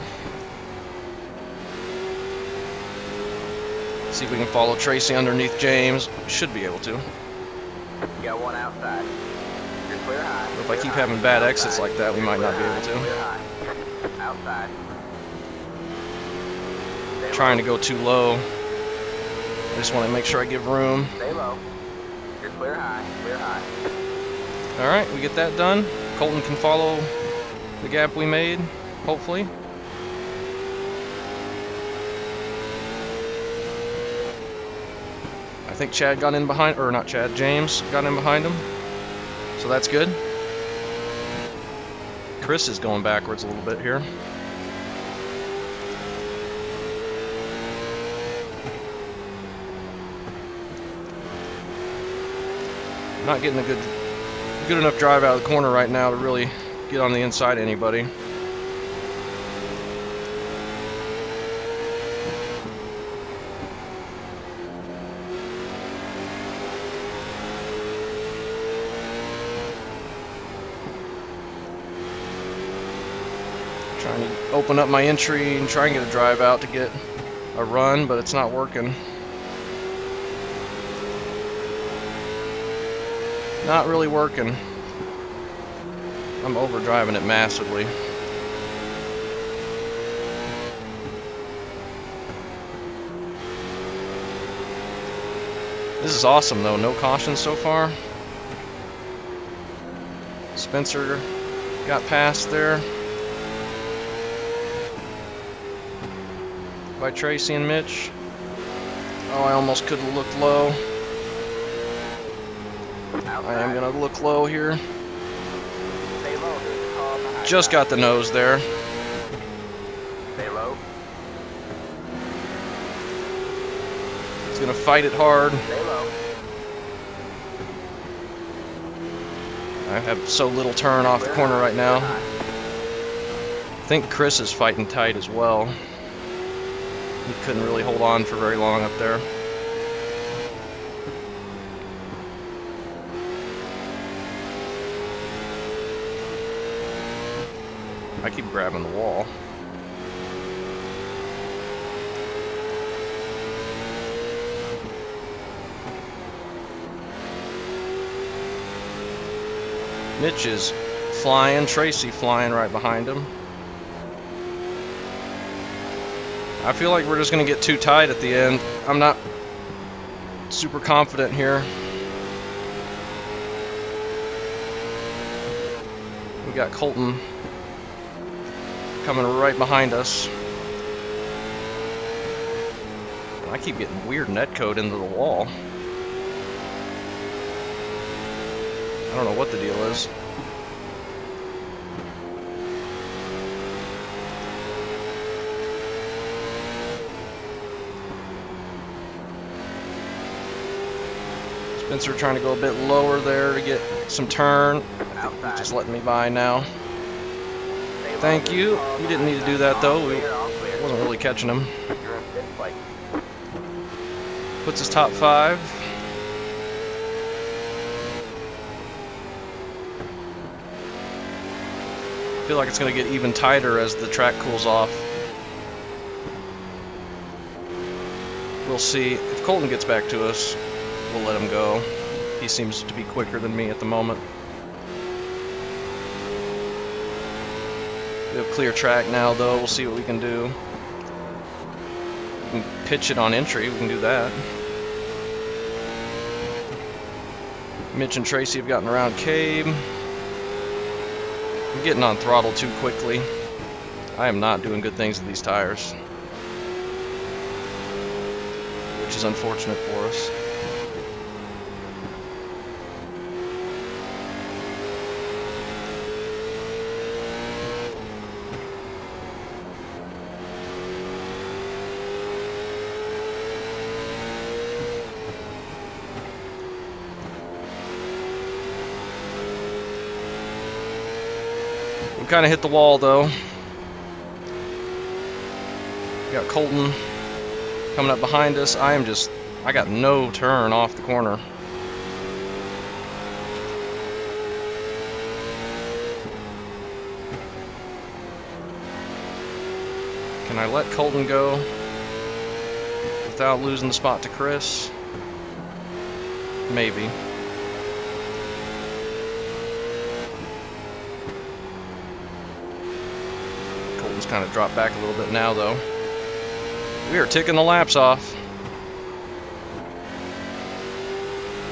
See if we can follow Tracy underneath James. Should be able to. Got one outside. You're clear high. If I clear keep high. having bad Outside. exits like that, we might not be able Clear to. high. Outside. Stay Trying to low. go too low. I just want to make sure I give room. Stay low. You're clear high. Clear high. Alright, we get that done. Colton can follow the gap we made, hopefully. I think Chad got in behind, or not Chad, James got in behind him. So that's good. Chris is going backwards a little bit here. Not getting a good enough drive out of the corner right now to really get on the inside of anybody. Trying to open up my entry and try and get a drive out to get a run, but it's not working. Not really working. I'm overdriving it massively. This is awesome though, no cautions so far. Spencer got past there by Tracy and Mitch. Oh, I almost could have looked low. I am gonna look low here. Stay low. There's a car behind Just you. got the nose there. Stay low. He's gonna fight it hard. Stay low. I have so little turn off the corner right now. I think Chris is fighting tight as well. He couldn't really hold on for very long up there. I keep grabbing the wall. Mitch is flying, Tracy flying right behind him. I feel like we're just going to get too tight at the end. I'm not super confident here. We got Colton coming right behind us. I keep getting weird netcode into the wall. I don't know what the deal is. Spencer trying to go a bit lower there to get some turn. Outside. Just letting me by now. Stay low. Thank There's you. a car You didn't need to behind do that you. though. All We clear, all clear. wasn't really catching him. You're in fifth place. Puts us top 5. I feel like it's going to get even tighter as the track cools off. We'll see. If Colton gets back to us, we'll let him go. He seems to be quicker than me at the moment. We have clear track now though. We'll see what we can do. We can pitch it on entry. We can do that. Mitch and Tracy have gotten around Cabe. I'm getting on throttle too quickly. I am not doing good things with these tires, which is unfortunate for us. We kind of hit the wall though. We got Colton coming up behind us. I got no turn off the corner. Can I let Colton go without losing the spot to Chris? Maybe. Colton's kind of dropped back a little bit now though. We are ticking the laps off.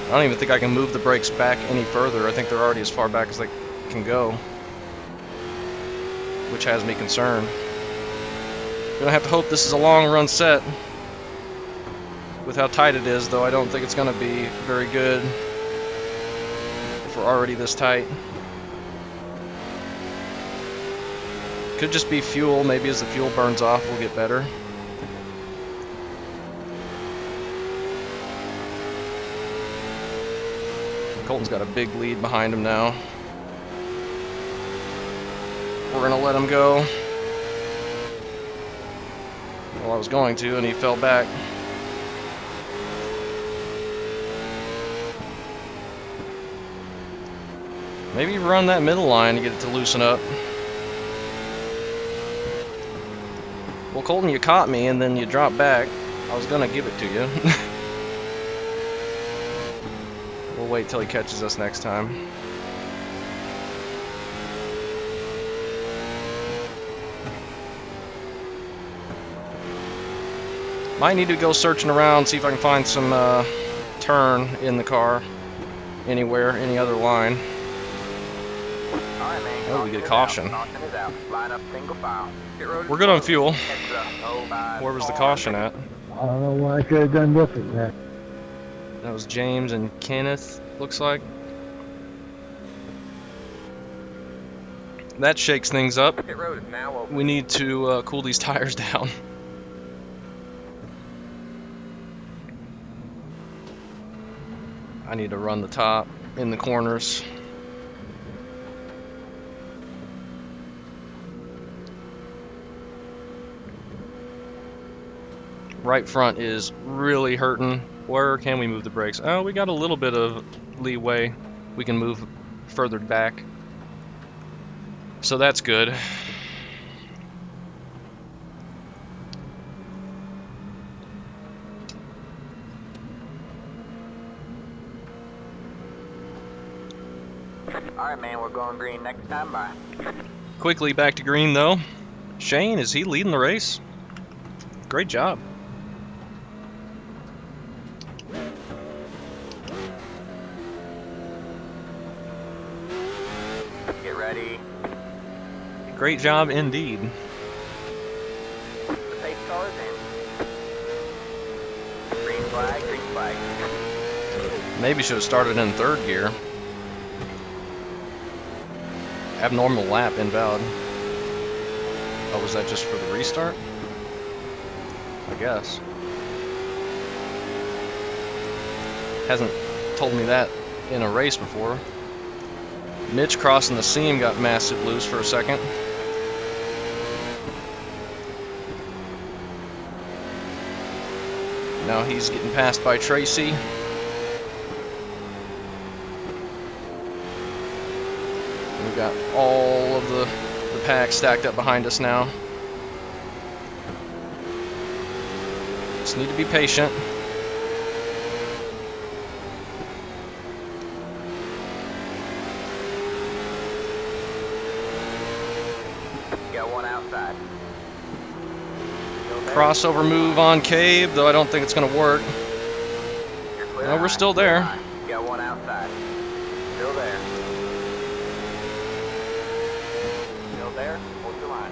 I don't even think I can move the brakes back any further. I think they're already as far back as they can go, which has me concerned. Gonna have to hope this is a long run set. With how tight it is though, I don't think it's gonna be very good if we're already this tight. Could just be fuel. Maybe as the fuel burns off, we'll get better. Colton's got a big lead behind him now. We're gonna let him go. Well, I was going to, and he fell back. Maybe run that middle line to get it to loosen up. Well, Colton, you caught me, and then you dropped back. I was gonna give it to you. We'll wait till he catches us next time. Might need to go searching around, see if I can find some turn in the car. Anywhere, any other line. Alright, man. Oh, we get a Caution caution. is out. Line up single file. Pit road is We're good on closed. fuel. Heads up. Oh, Where was the caution at? I don't know what I could have done different there. That was James and Kenneth, looks like. That shakes things up. Pit road is now open. We need to cool these tires down. I need to run the top in the corners. Right front is really hurting. Where can we move the brakes? Oh, we got a little bit of leeway. We can move further back. So that's good. Alright, man, we're going green next time. Bye. Quickly back to green though. Shane, is he leading the race? Great job. Get ready. Great job indeed. The pace car is in. Green flag, green flag. Maybe should have started in third gear. Abnormal lap invalid. Oh, was that just for the restart? I guess. Hasn't told me that in a race before. Mitch crossing the seam got massive loose for a second. Now he's getting passed by Tracy. We've got all of the pack stacked up behind us now. Just need to be patient. Got one outside. Still there? Crossover move on Cabe, though I don't think it's going to work. You're clear No, we're line, still clear there. line. Got one outside. Still there. Still there. Hold your line.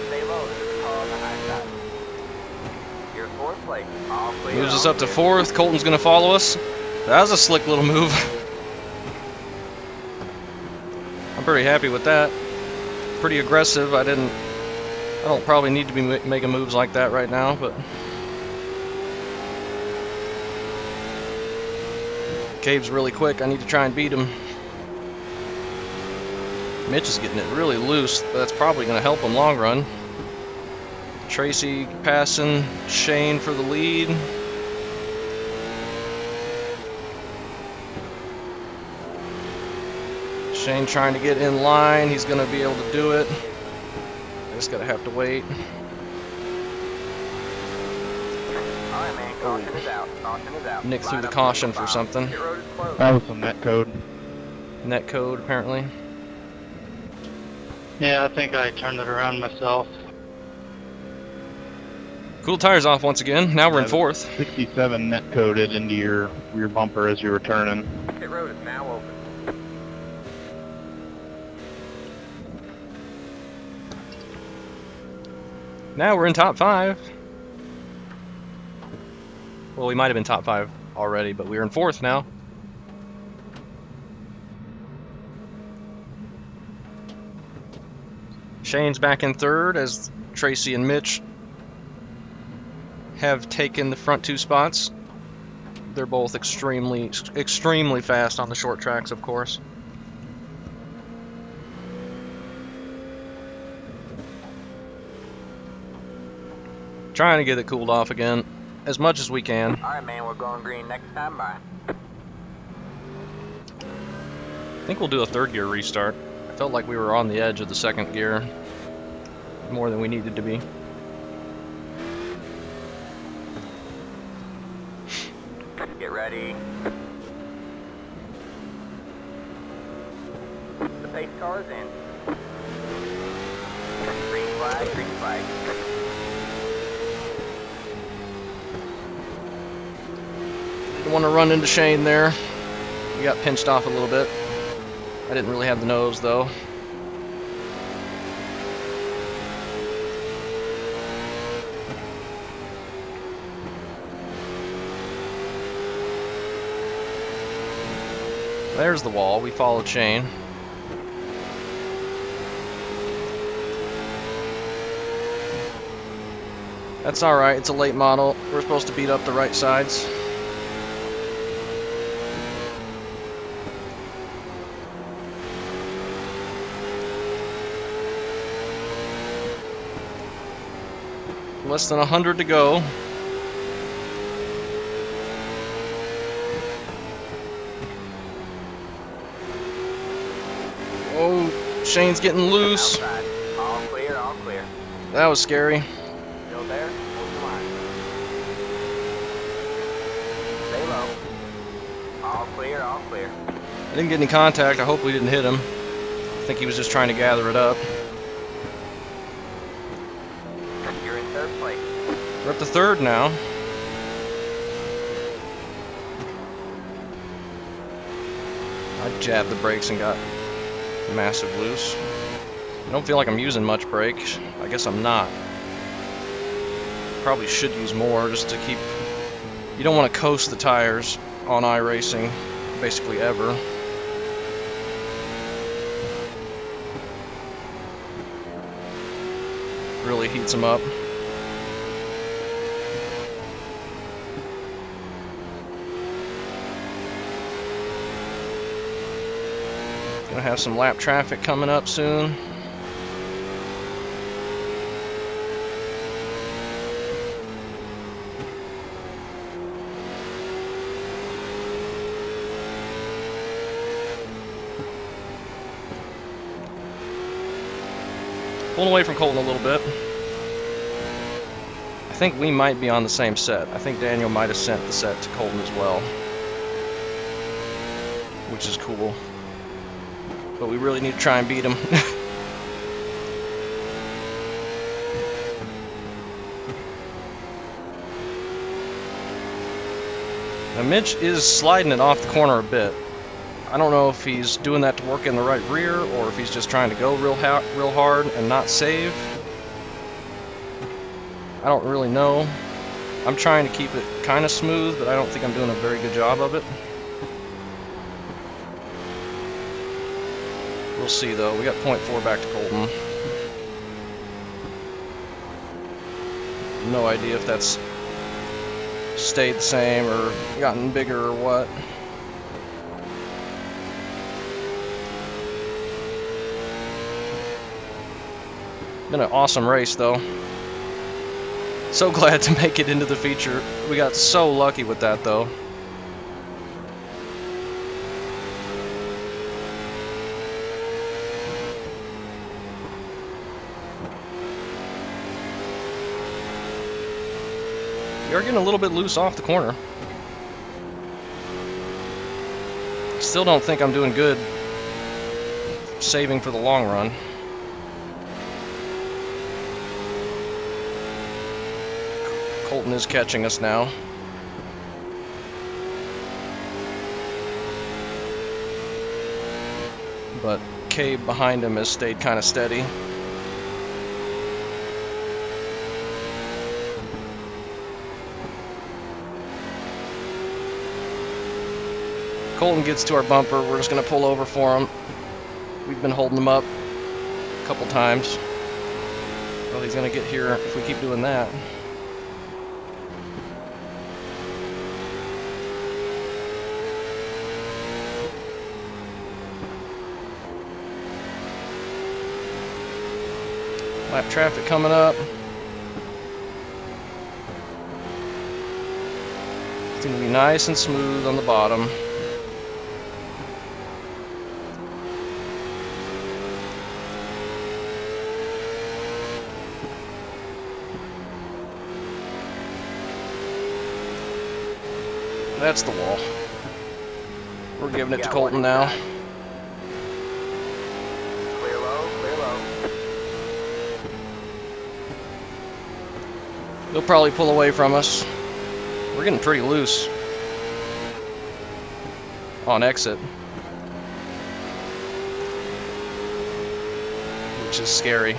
Stay low. There's a car on the high side. You're in fourth place. All clear. Moves us all up to clear. fourth. Colton's going to follow us. That was a slick little move. I'm pretty happy with that. Pretty aggressive. I don't probably need to be making moves like that right now, but Cabe's really quick. I need to try and beat him. Mitch is getting it really loose, but that's probably going to help him long run. Tracy passing Shane for the lead. Shane trying to get in line. He's going to be able to do it. I just got to have to wait. Alright, man. Caution is out. Caution is out. Nick threw Line the up caution single for file. something. Pit road is closed. That was some net code. Net code, apparently. Yeah, I think I turned it around myself. Cool tires off once again. Now we're in fourth. 67 net coded into your rear bumper as you're returning. Pit road is now open. Now we're in top 5. Well, we might have been top 5 already, but we're in fourth now. Shane's back in third as Tracy and Mitch have taken the front 2 spots. They're both extremely fast on the short tracks, of course. Trying to get it cooled off again as much as we can. Alright, man, we're going green next time. Bye. I think we'll do a third gear restart. I felt like we were on the edge of the second gear more than we needed to be. Get ready. The pace car is in. Green flag, green flag. Didn't want to run into Shane there. We got pinched off a little bit. I didn't really have the nose though. There's the wall. We followed Shane. That's alright. It's a late model. We're supposed to beat up the right sides. Less than 100 to go. Oh, Shane's getting loose. Outside. All clear, all clear. That was scary. Still there? Hold the line. Stay low. All clear, all clear. I didn't get any contact. I hope we didn't hit him. I think he was just trying to gather it up. You're in third place. We're up to third now. I jabbed the brakes and got massive loose. I don't feel like I'm using much brake. I guess I'm not. Probably should use more just to keep... You don't want to coast the tires on iRacing, basically ever. Really heats them up. Gonna have some lap traffic coming up soon. Pulling away from Colton a little bit. I think we might be on the same set. I think Daniel might have sent the set to Colton as well, which is cool. But we really need to try and beat him. Now Mitch is sliding it off the corner a bit. I don't know if he's doing that to work in the right rear or if he's just trying to go real hard and not save. I don't really know. I'm trying to keep it kind of smooth, but I don't think I'm doing a very good job of it. We'll see though. We got 0.4 back to Colton. No idea if that's stayed the same or gotten bigger or what. Been an awesome race though. So glad to make it into the feature. We got so lucky with that though. We are getting a little bit loose off the corner. Still don't think I'm doing good saving for the long run. Colton is catching us now. But Cabe behind him has stayed kind of steady. Colton gets to our bumper, we're just going to pull over for him. We've been holding him up a couple times. Well, he's going to get here if we keep doing that. Lap traffic coming up. It's going to be nice and smooth on the bottom. That's the wall. We're giving it to Colton now. Clear low, clear low. They'll probably pull away from us. We're getting pretty loose on exit, which is scary.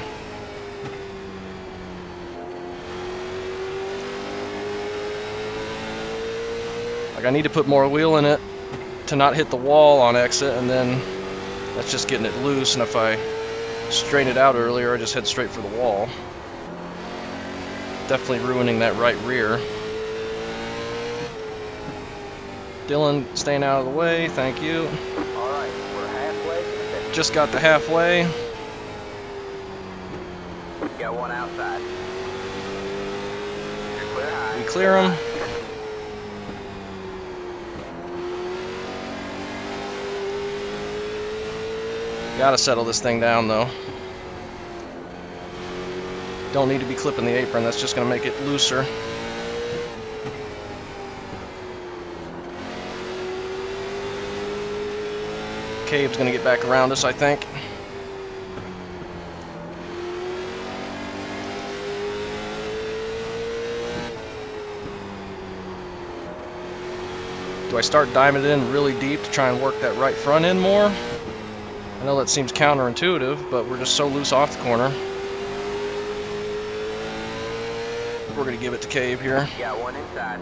Like, I need to put more wheel in it to not hit the wall on exit, and then that's just getting it loose, and if I straighten it out earlier, I just head straight for the wall. Definitely ruining that right rear. Dylan staying out of the way, thank you. Alright, we're halfway to the finish. Just got to halfway. Got one outside. You're clear high. We clear them. Gotta settle this thing down though. Don't need to be clipping the apron, that's just gonna make it looser. Cave's gonna get back around us, I think. Do I start diving it in really deep to try and work that right front end more? I know that seems counterintuitive, but we're just so loose off the corner. We're gonna give it to Cave here. Got one inside.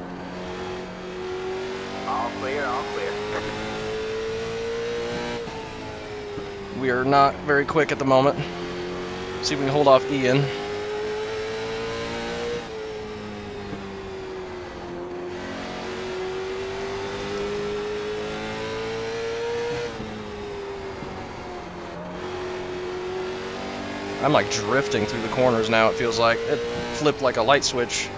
All clear, all clear. We are not very quick at the moment. See if we can hold off Ian. I'm like drifting through the corners now, it feels like. It flipped like a light switch.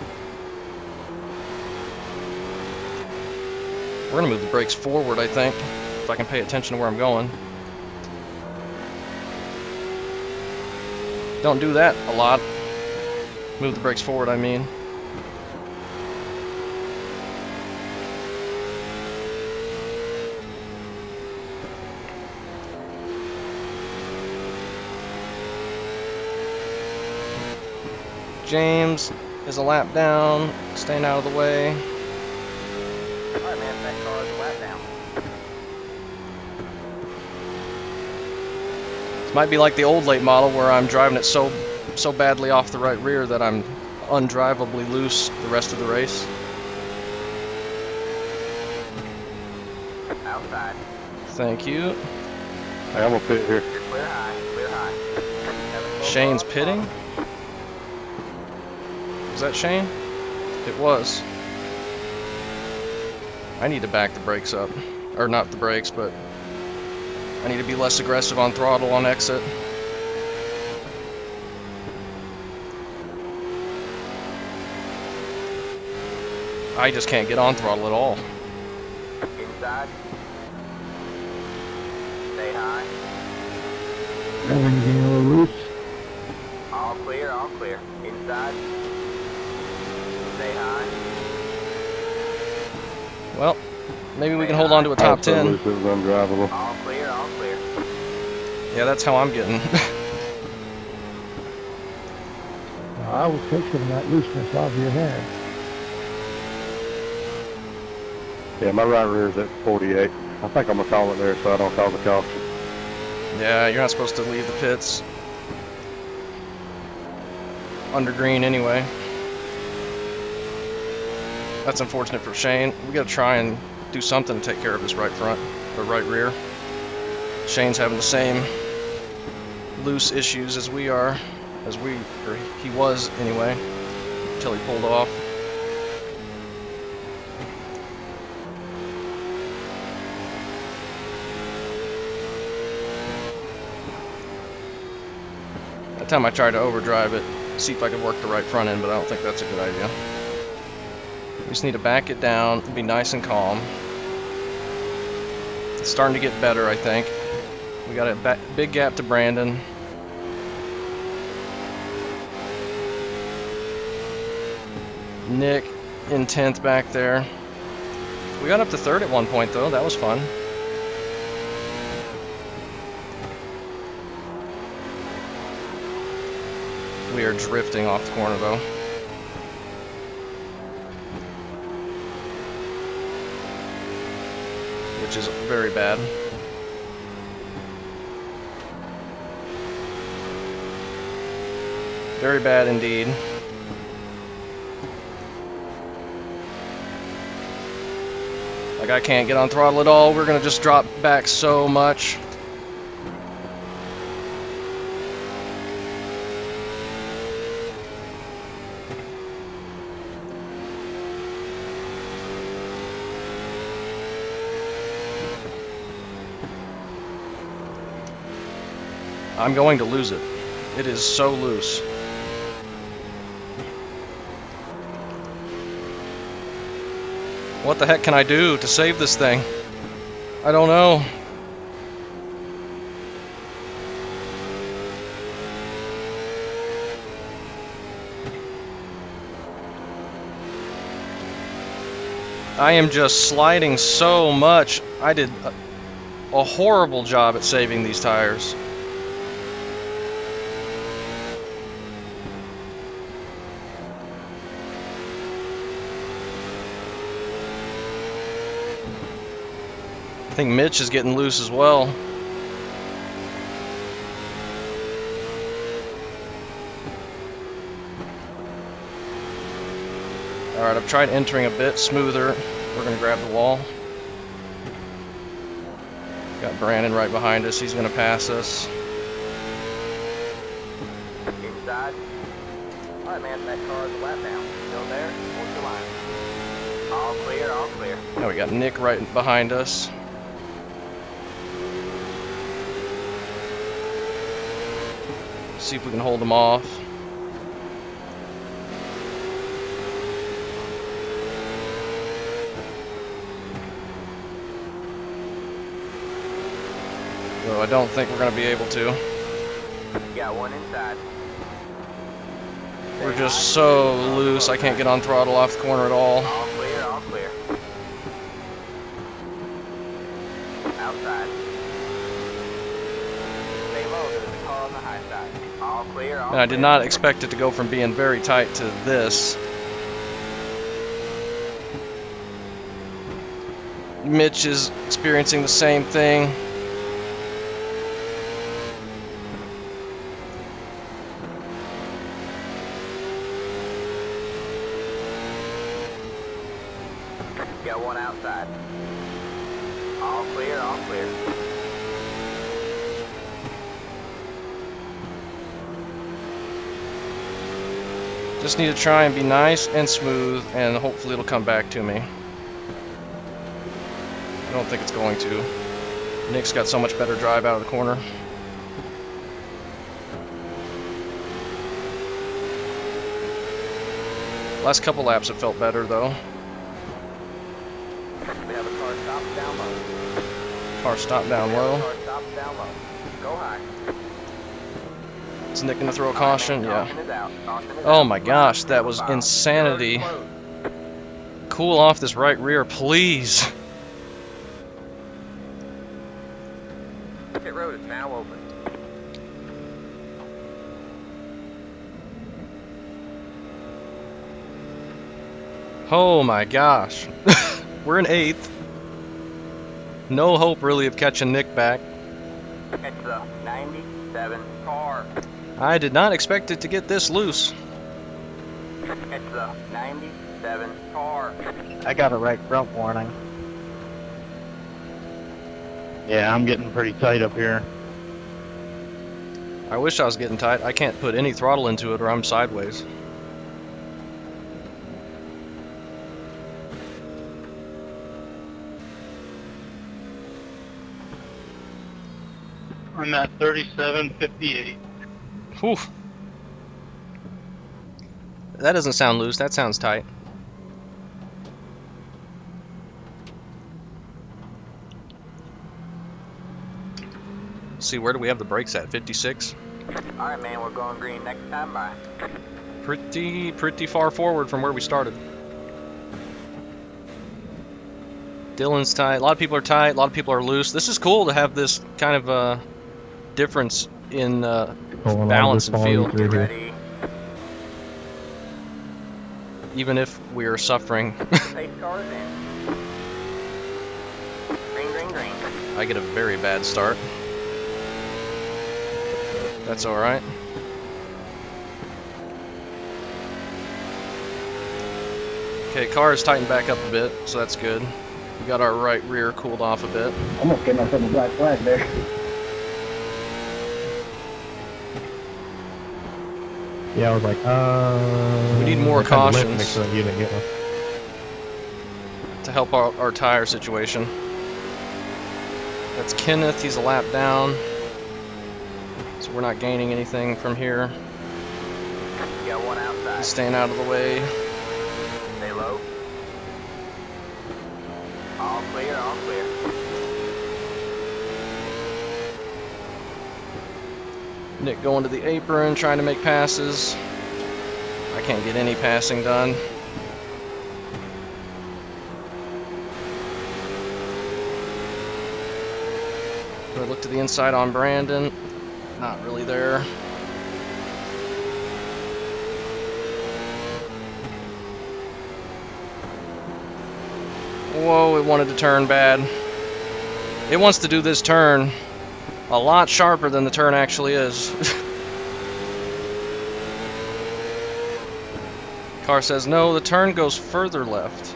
We're gonna move the brakes forward, I think, if I can pay attention to where I'm going. Don't do that a lot. Move the brakes forward, I mean. James is a lap down, staying out of the way. Alright, man, that car is a lap down. This might be like the old late model where I'm driving it so badly off the right rear that I'm undrivably loose the rest of the race. Outside. Thank you. Hey, I'm gonna pit here. You're clear high, clear high. Have a slow Shane's car. pitting. Was that Shane? It was. I need to back the brakes up. Or not the brakes, but I need to be less aggressive on throttle on exit. I just can't get on throttle at all. Inside. Stay high. Everything's getting a little loose. All clear, all clear. Inside. Stay high. Well, maybe we can hold on to a top Also 10. loose, it was undrivable. All clear, all clear. Yeah, that's how I'm getting. I was fixing that looseness off your head. Yeah, my right rear is at 48. I think I'm gonna call it there so I don't cause a caution. Yeah, you're not supposed to leave the pits. Under green anyway. That's unfortunate for Shane. We gotta try and do something to take care of his right front, or right rear. Shane's having the same loose issues as we are, or he was anyway, until he pulled off. That time I tried to overdrive it, see if I could work the right front end, but I don't think that's a good idea. We just need to back it down, be nice and calm. It's starting to get better, I think. We got a big gap to Brandon. Nick in 10th back there. We got up to 3rd at one point though, that was fun. We are drifting off the corner though. Which is very bad. Very bad indeed. Like I can't get on throttle at all. We're gonna just drop back so much. I'm going to lose it. It is so loose. What the heck can I do to save this thing? I don't know. I am just sliding so much. I did a horrible job at saving these tires. I think Mitch is getting loose as well. Alright, I've tried entering a bit smoother. We're going to grab the wall. Got Brandon right behind us. He's going to pass us. Inside. Alright, man, that car is a lap down. Still there? Hold your line. All clear, all clear. Now we got Nick right behind us. See if we can hold him off. Though I don't think we're going to be able to. Got one inside. We're just so loose, I can't get on throttle off the corner at all. All clear, all clear. Outside. Stay low, there's a car on the high side. All clear, all And I did clear. not expect it to go from being very tight to this. Mitch is experiencing the same thing. Got one outside. All clear, all clear. Just need to try and be nice and smooth, and hopefully it'll come back to me. I don't think it's going to. Nick's got so much better drive out of the corner. Last couple laps it felt better though. We have a car stopped down low. Car stopped down We have a low. car stopped down low. Go high. Is Nick gonna throw a caution? Yeah. Caution is out. Caution is Oh out. my gosh, that was Close. insanity. Close. Cool off this right rear, please. Pit road is now open. Oh my gosh. We're in 8th. No hope really of catching Nick back. It's the 97 car. I did not expect it to get this loose. It's the 97 car. I got a right front warning. Yeah, I'm getting pretty tight up here. I wish I was getting tight. I can't put any throttle into it or I'm sideways. I'm at 37.58. Whew. That doesn't sound loose, that sounds tight. Let's see, where do we have the brakes at? 56? Alright, man, we're going green next time. Bye. Pretty far forward from where we started. Dylan's tight. A lot of people are tight. A lot of people are loose. This is cool to have this kind of difference in balance and feel. Get ready. Even if we are suffering. Pace cars in. Green, green, green. I get a very bad start. That's alright. Okay, car is tightened back up a bit, so that's good. We got our right rear cooled off a bit. Almost gave myself a black flag there. Yeah, I was like, We need more I kinda lit cautions. next to that unit, yeah. To help our tire situation. That's Kenneth, he's a lap down. So we're not gaining anything from here. You got one outside. He's staying out of the way. Stay low. All clear, all clear. Nick going to the apron, trying to make passes. I can't get any passing done. Do I look to the inside on Brandon? Not really there. Whoa, it wanted to turn bad. It wants to do this turn a lot sharper than the turn actually is. Car says, no, the turn goes further left.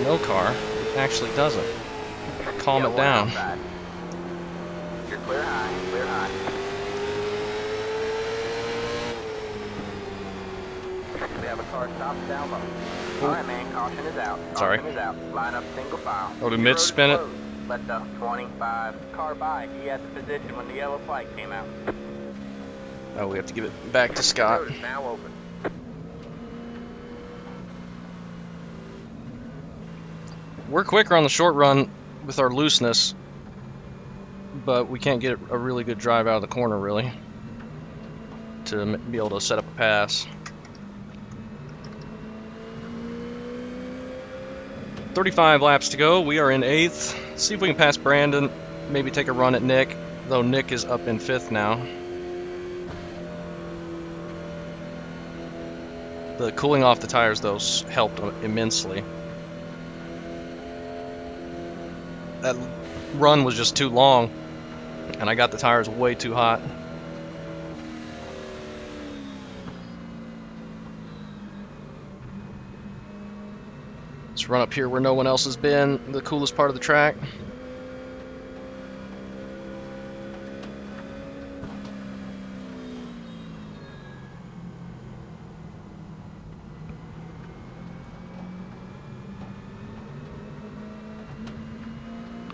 No, car, it actually doesn't. Calm You it got one down. outside. You're clear high, clear high. We have a car stopped down low. Alright, man, caution is out. Sorry. Caution is out. Line up single file. Oh, did Your Mitch road is spin it? closed. Let the 25 car by. He had the position when the yellow flag came out. Oh, we have to give it back to The Scott. road is now open. We're quicker on the short run with our looseness, but we can't get a really good drive out of the corner, really, to be able to set up a pass. 35 laps to go. We are in 8th. See if we can pass Brandon, maybe take a run at Nick, though Nick is up in 5th now. The cooling off the tires, though, helped immensely. That run was just too long, and I got the tires way too hot. Let's run up here where no one else has been, the coolest part of the track.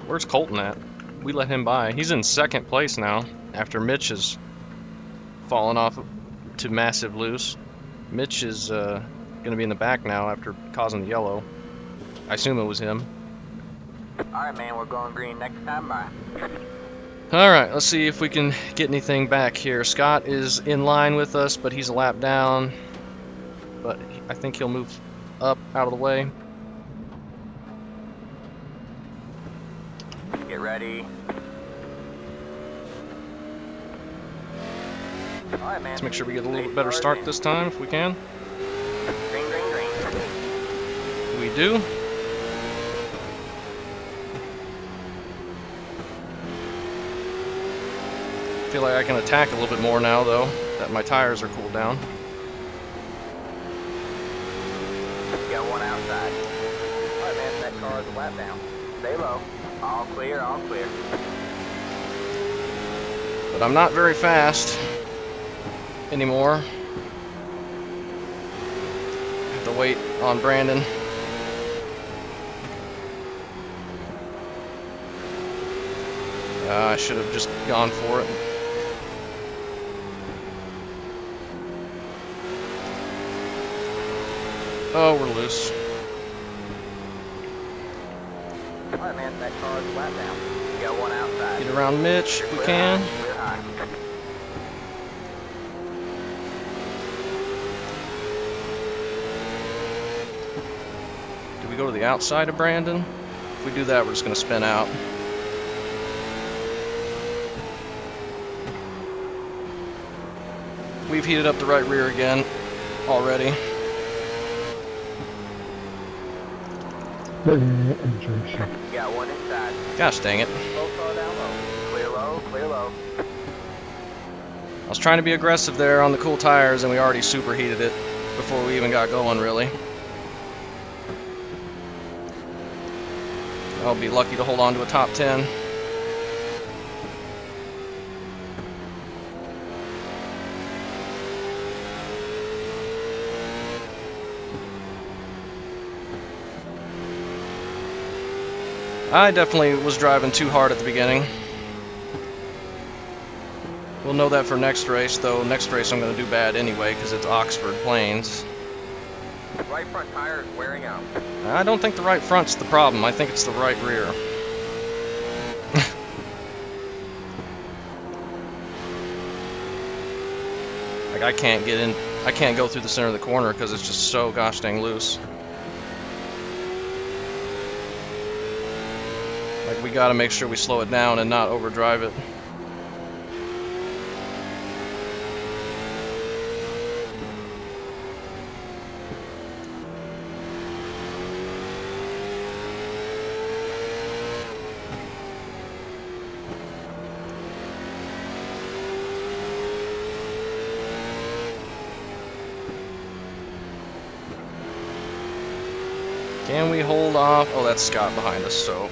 Where's Colton at? We let him by. He's in 2nd place now, after Mitch has fallen off to massive loose. Mitch is going to be in the back now after causing the yellow. I assume it was him. Alright, man, we're going green next time. Bye. Alright, let's see if we can get anything back here. Scott is in line with us, but he's a lap down. But I think he'll move up out of the way. Get ready. Alright, man. Let's make sure we get a little bit better start this time if we can. Green, green, green. We do. Feel like I can attack a little bit more now, though, that my tires are cooled down. You got one outside. Alright, man, that car is a lap down. Stay low. All clear, all clear. But I'm not very fast anymore. Have to wait on Brandon. I should have just gone for it. Oh, we're loose. Alright, man, that car is a lap down. You got one outside. Get around Mitch if we Clear can. high, clear high. Do we go to the outside of Brandon? If we do that, we're just going to spin out. We've heated up the right rear again already. Interesting. You got one inside. Gosh dang it. Both car down low. Clear low, clear low. I was trying to be aggressive there on the cool tires and we already superheated it before we even got going, really. I'll be lucky to hold on to a top 10. I definitely was driving too hard at the beginning. We'll know that for next race, though. Next race I'm going to do bad anyway because it's Oxford Plains. Right front tire is wearing out. I don't think the right front's the problem. I think it's the right rear. Like I can't get in. I can't go through the center of the corner because it's just so gosh dang loose. Like we got to make sure we slow it down and not overdrive it. Can we hold off? Oh, that's Scott behind us, so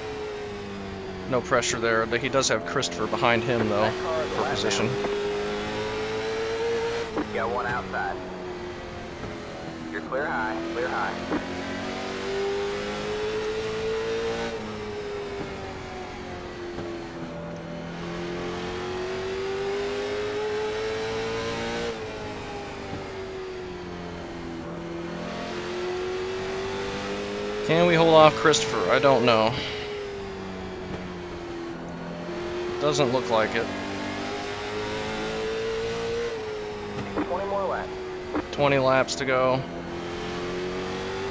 no pressure there. But he does have Christopher behind him, though, for position. You got one outside. You're clear high, clear high. Can we hold off Christopher? I don't know. Doesn't look like it. 20 more laps. 20 laps to go.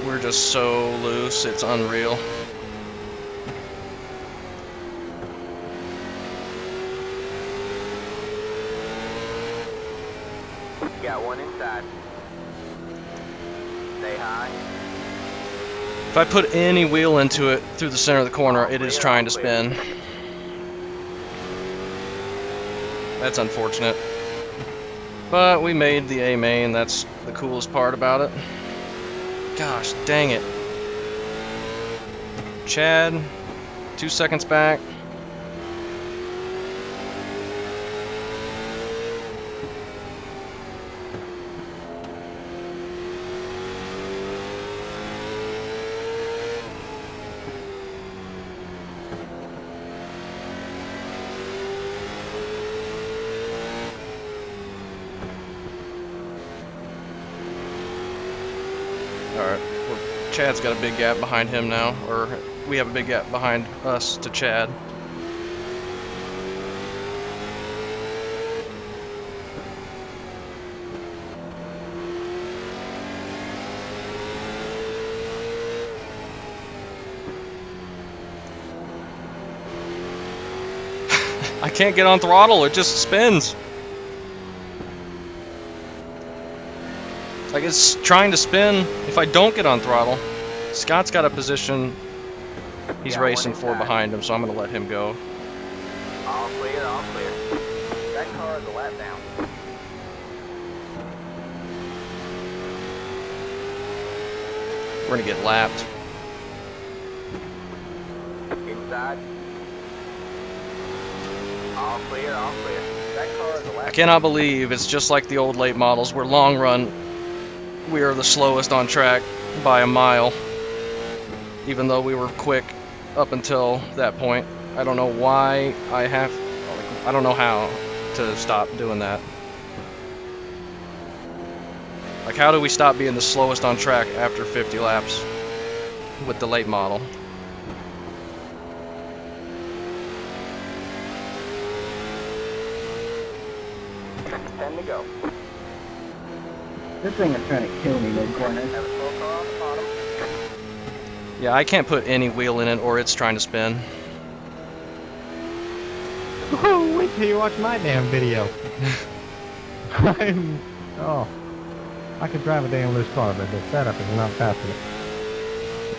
We're just so loose, it's unreal. You got one inside. Stay high. If I put any wheel into it through the center of the corner, it is trying to spin. That's unfortunate. But we made the A main, that's the coolest part about it. Gosh, dang it. Chad, 2 seconds back. Alright, Chad's got a big gap behind him now, or we have a big gap behind us to Chad. I can't get on throttle, it just spins. Like it's trying to spin if I don't get on throttle. Scott's got a position he's racing for behind him, so I'm going to let him go. All clear, all clear. That car is a lap down. We're going to get lapped. Inside. All clear, all clear. That car is a lap I cannot believe it's just like the old late models where long run we are the slowest on track by a mile, even though we were quick up until that point. I don't know why I don't know how to stop doing that. Like, how do we stop being the slowest on track after 50 laps with the late model? Ten to go. This thing is trying to kill me mid-corner. Have a slow car on the bottom. Yeah, I can't put any wheel in it or it's trying to spin. Oh, wait till you watch my damn video. Oh, I could drive a damn loose car, but the setup is not fast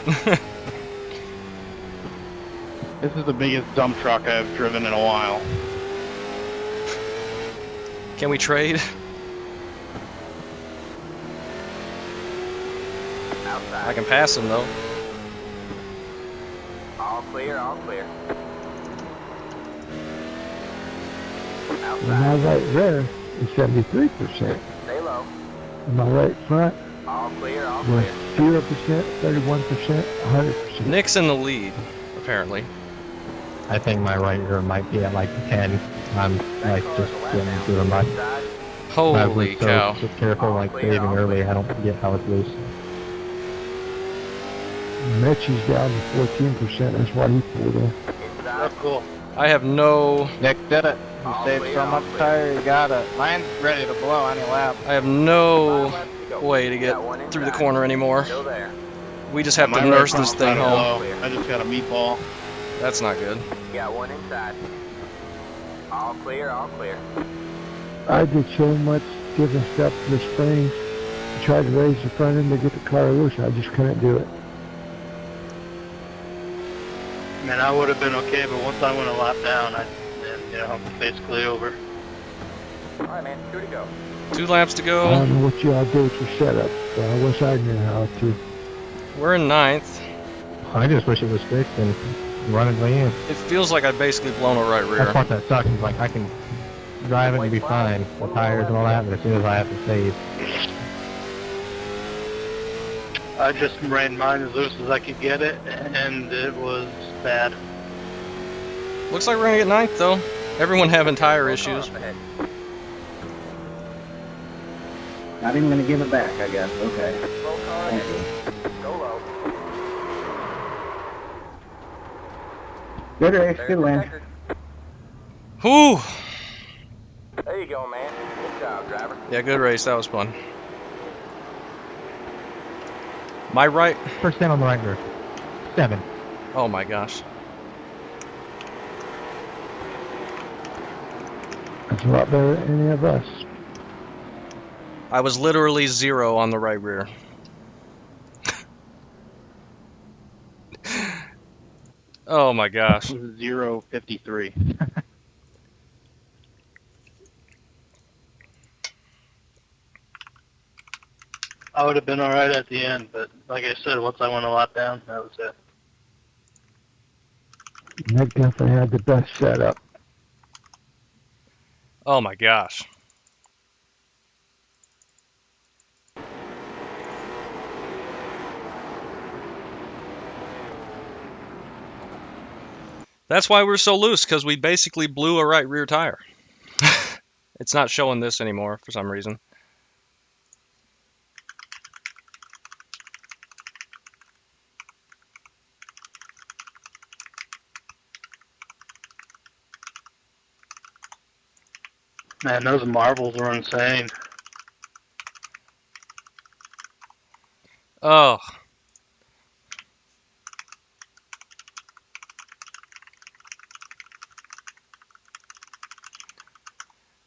enough. This is the biggest dump truck I've driven in a while. Can we trade? Outside. I can pass him though. All clear, all clear. And my Outside. right rear is 73%. Stay low. And my right front All clear, all was clear. 0%, 31%, 100%. Nick's in the lead, apparently. I think my right rear might be at like 10. I'm like just getting through my. Side. I Holy was cow. so careful, like saving early. I don't forget how it's loose. Mitch is down to 14%. That's why he pulled in. Inside. Cool. I have no Nick did it. All You saved clear, so all much clear. tire, you got it. Mine's ready to blow any lap. I have no 5 laps to go. way to get Got one through the inside. corner anymore. Still there. We just have My to right nurse this front's thing kinda home. low. I just got a meatball. That's not good. Got one inside. All clear, all clear. I did so much different stuff to the springs. I tried to raise the front end to get the car loose. I just couldn't do it. Man, I would have been okay, but once I went a lap down, I'm basically over. Alright, man. 2 to go. 2 laps to I go. don't know what y'all do with your setup, but I wish I knew how to. We're in 9th. I just wish it was fixed and running way in. It feels like I've basically blown a right That's rear. part that sucks. Is like I can drive it and be fine, the tires and all that, but as soon as I have to save, I just ran mine as loose as I could get it, and it was bad. Looks like we're gonna get 9th though. Everyone having tire Slow car issues. up ahead. Not even gonna give it back, I guess. Okay. Slow car Thank ahead. you. Go low. Good race, There's good the win. Checkered. Whew. There you go, man. Good job, driver. Yeah, good race. That was fun. My right. first down on the right rear. 7. Oh my gosh. That's a lot better than any of us. I was literally 0 on the right rear. Oh my gosh. It was 0.53. I would have been alright at the end, but like I said, once I went a lap down, that was it. Nick definitely had the best setup. Oh my gosh. That's why we're so loose, because we basically blew a right rear tire. It's not showing this anymore for some reason. Man, those marbles were insane. Oh.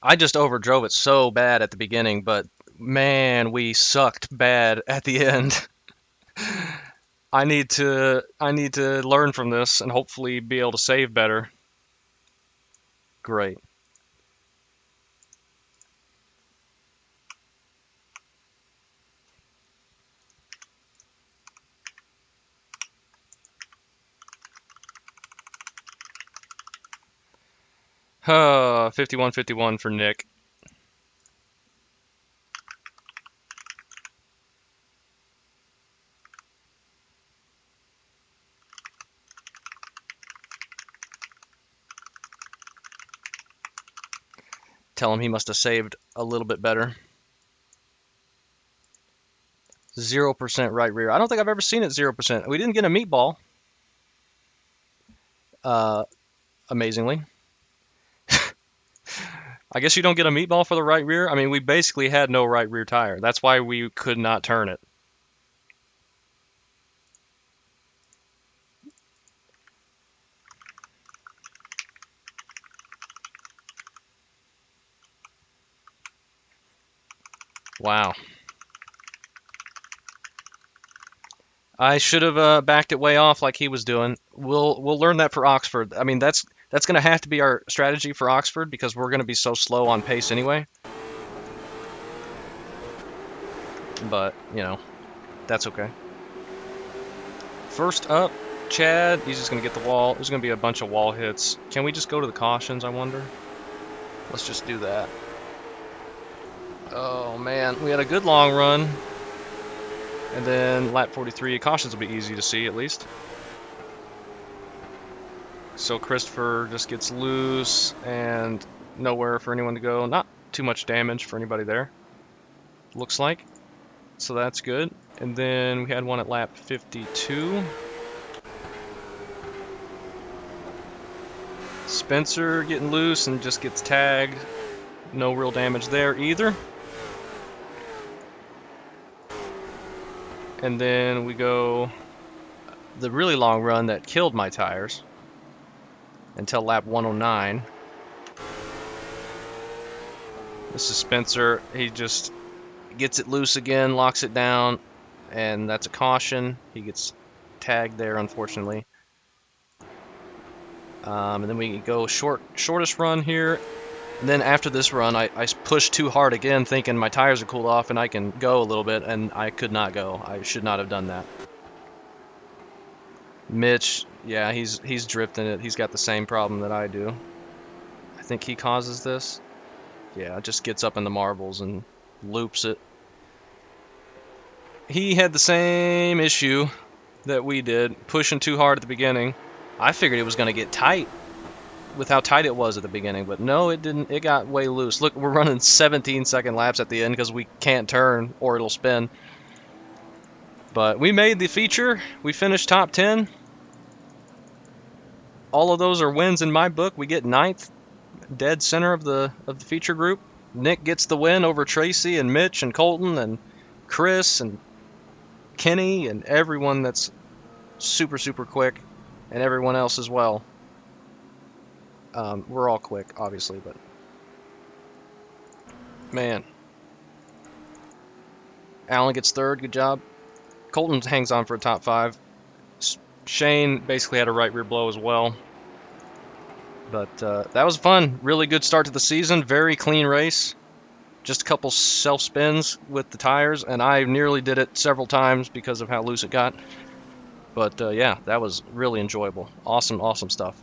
I just overdrove it so bad at the beginning, but man, we sucked bad at the end. I need to learn from this and hopefully be able to save better. Great. Huh, 51-51 for Nick. Tell him he must have saved a little bit better. 0% right rear. I don't think I've ever seen it 0%. We didn't get a meatball, amazingly. I guess you don't get a meatball for the right rear. I mean, we basically had no right rear tire. That's why we could not turn it. Wow. I should have backed it way off like he was doing. We'll learn that for Oxford. I mean, that's going to have to be our strategy for Oxford because we're going to be so slow on pace anyway. But, you know, that's okay. First up, Chad. He's just going to get the wall. There's going to be a bunch of wall hits. Can we just go to the cautions, I wonder? Let's just do that. Oh, man. We had a good long run. And then lap 43. Cautions will be easy to see, at least. So Christopher just gets loose and nowhere for anyone to go. Not too much damage for anybody there, looks like. So that's good. And then we had one at lap 52. Spencer getting loose and just gets tagged. No real damage there either. And then we go the really long run that killed my tires until lap 109. This is Spencer. He just gets it loose again, locks it down, and that's a caution. He gets tagged there, unfortunately. And then we go shortest run here. And then after this run, I pushed too hard again, thinking my tires are cooled off and I can go a little bit, and I could not go. I should not have done that. Mitch, yeah, he's drifting it. He's got the same problem that I do. I think he causes this. Yeah, just gets up in the marbles and loops it. He had the same issue that we did, pushing too hard at the beginning. I figured it was going to get tight with how tight it was at the beginning, but no, it didn't. It got way loose. Look, we're running 17-second laps at the end because we can't turn or it'll spin. But we made the feature. We finished top 10. All of those are wins in my book. We get 9th, dead center of the feature group. Nick gets the win over Tracy and Mitch and Colton and Chris and Kenny and everyone that's super, super quick, and everyone else as well. We're all quick, obviously, but man. Alan gets 3rd, good job. Colton hangs on for a top 5. Shane basically had a right rear blow as well. But that was fun. Really good start to the season. Very clean race. Just a couple self-spins with the tires, and I nearly did it several times because of how loose it got. But yeah, that was really enjoyable. Awesome, awesome stuff.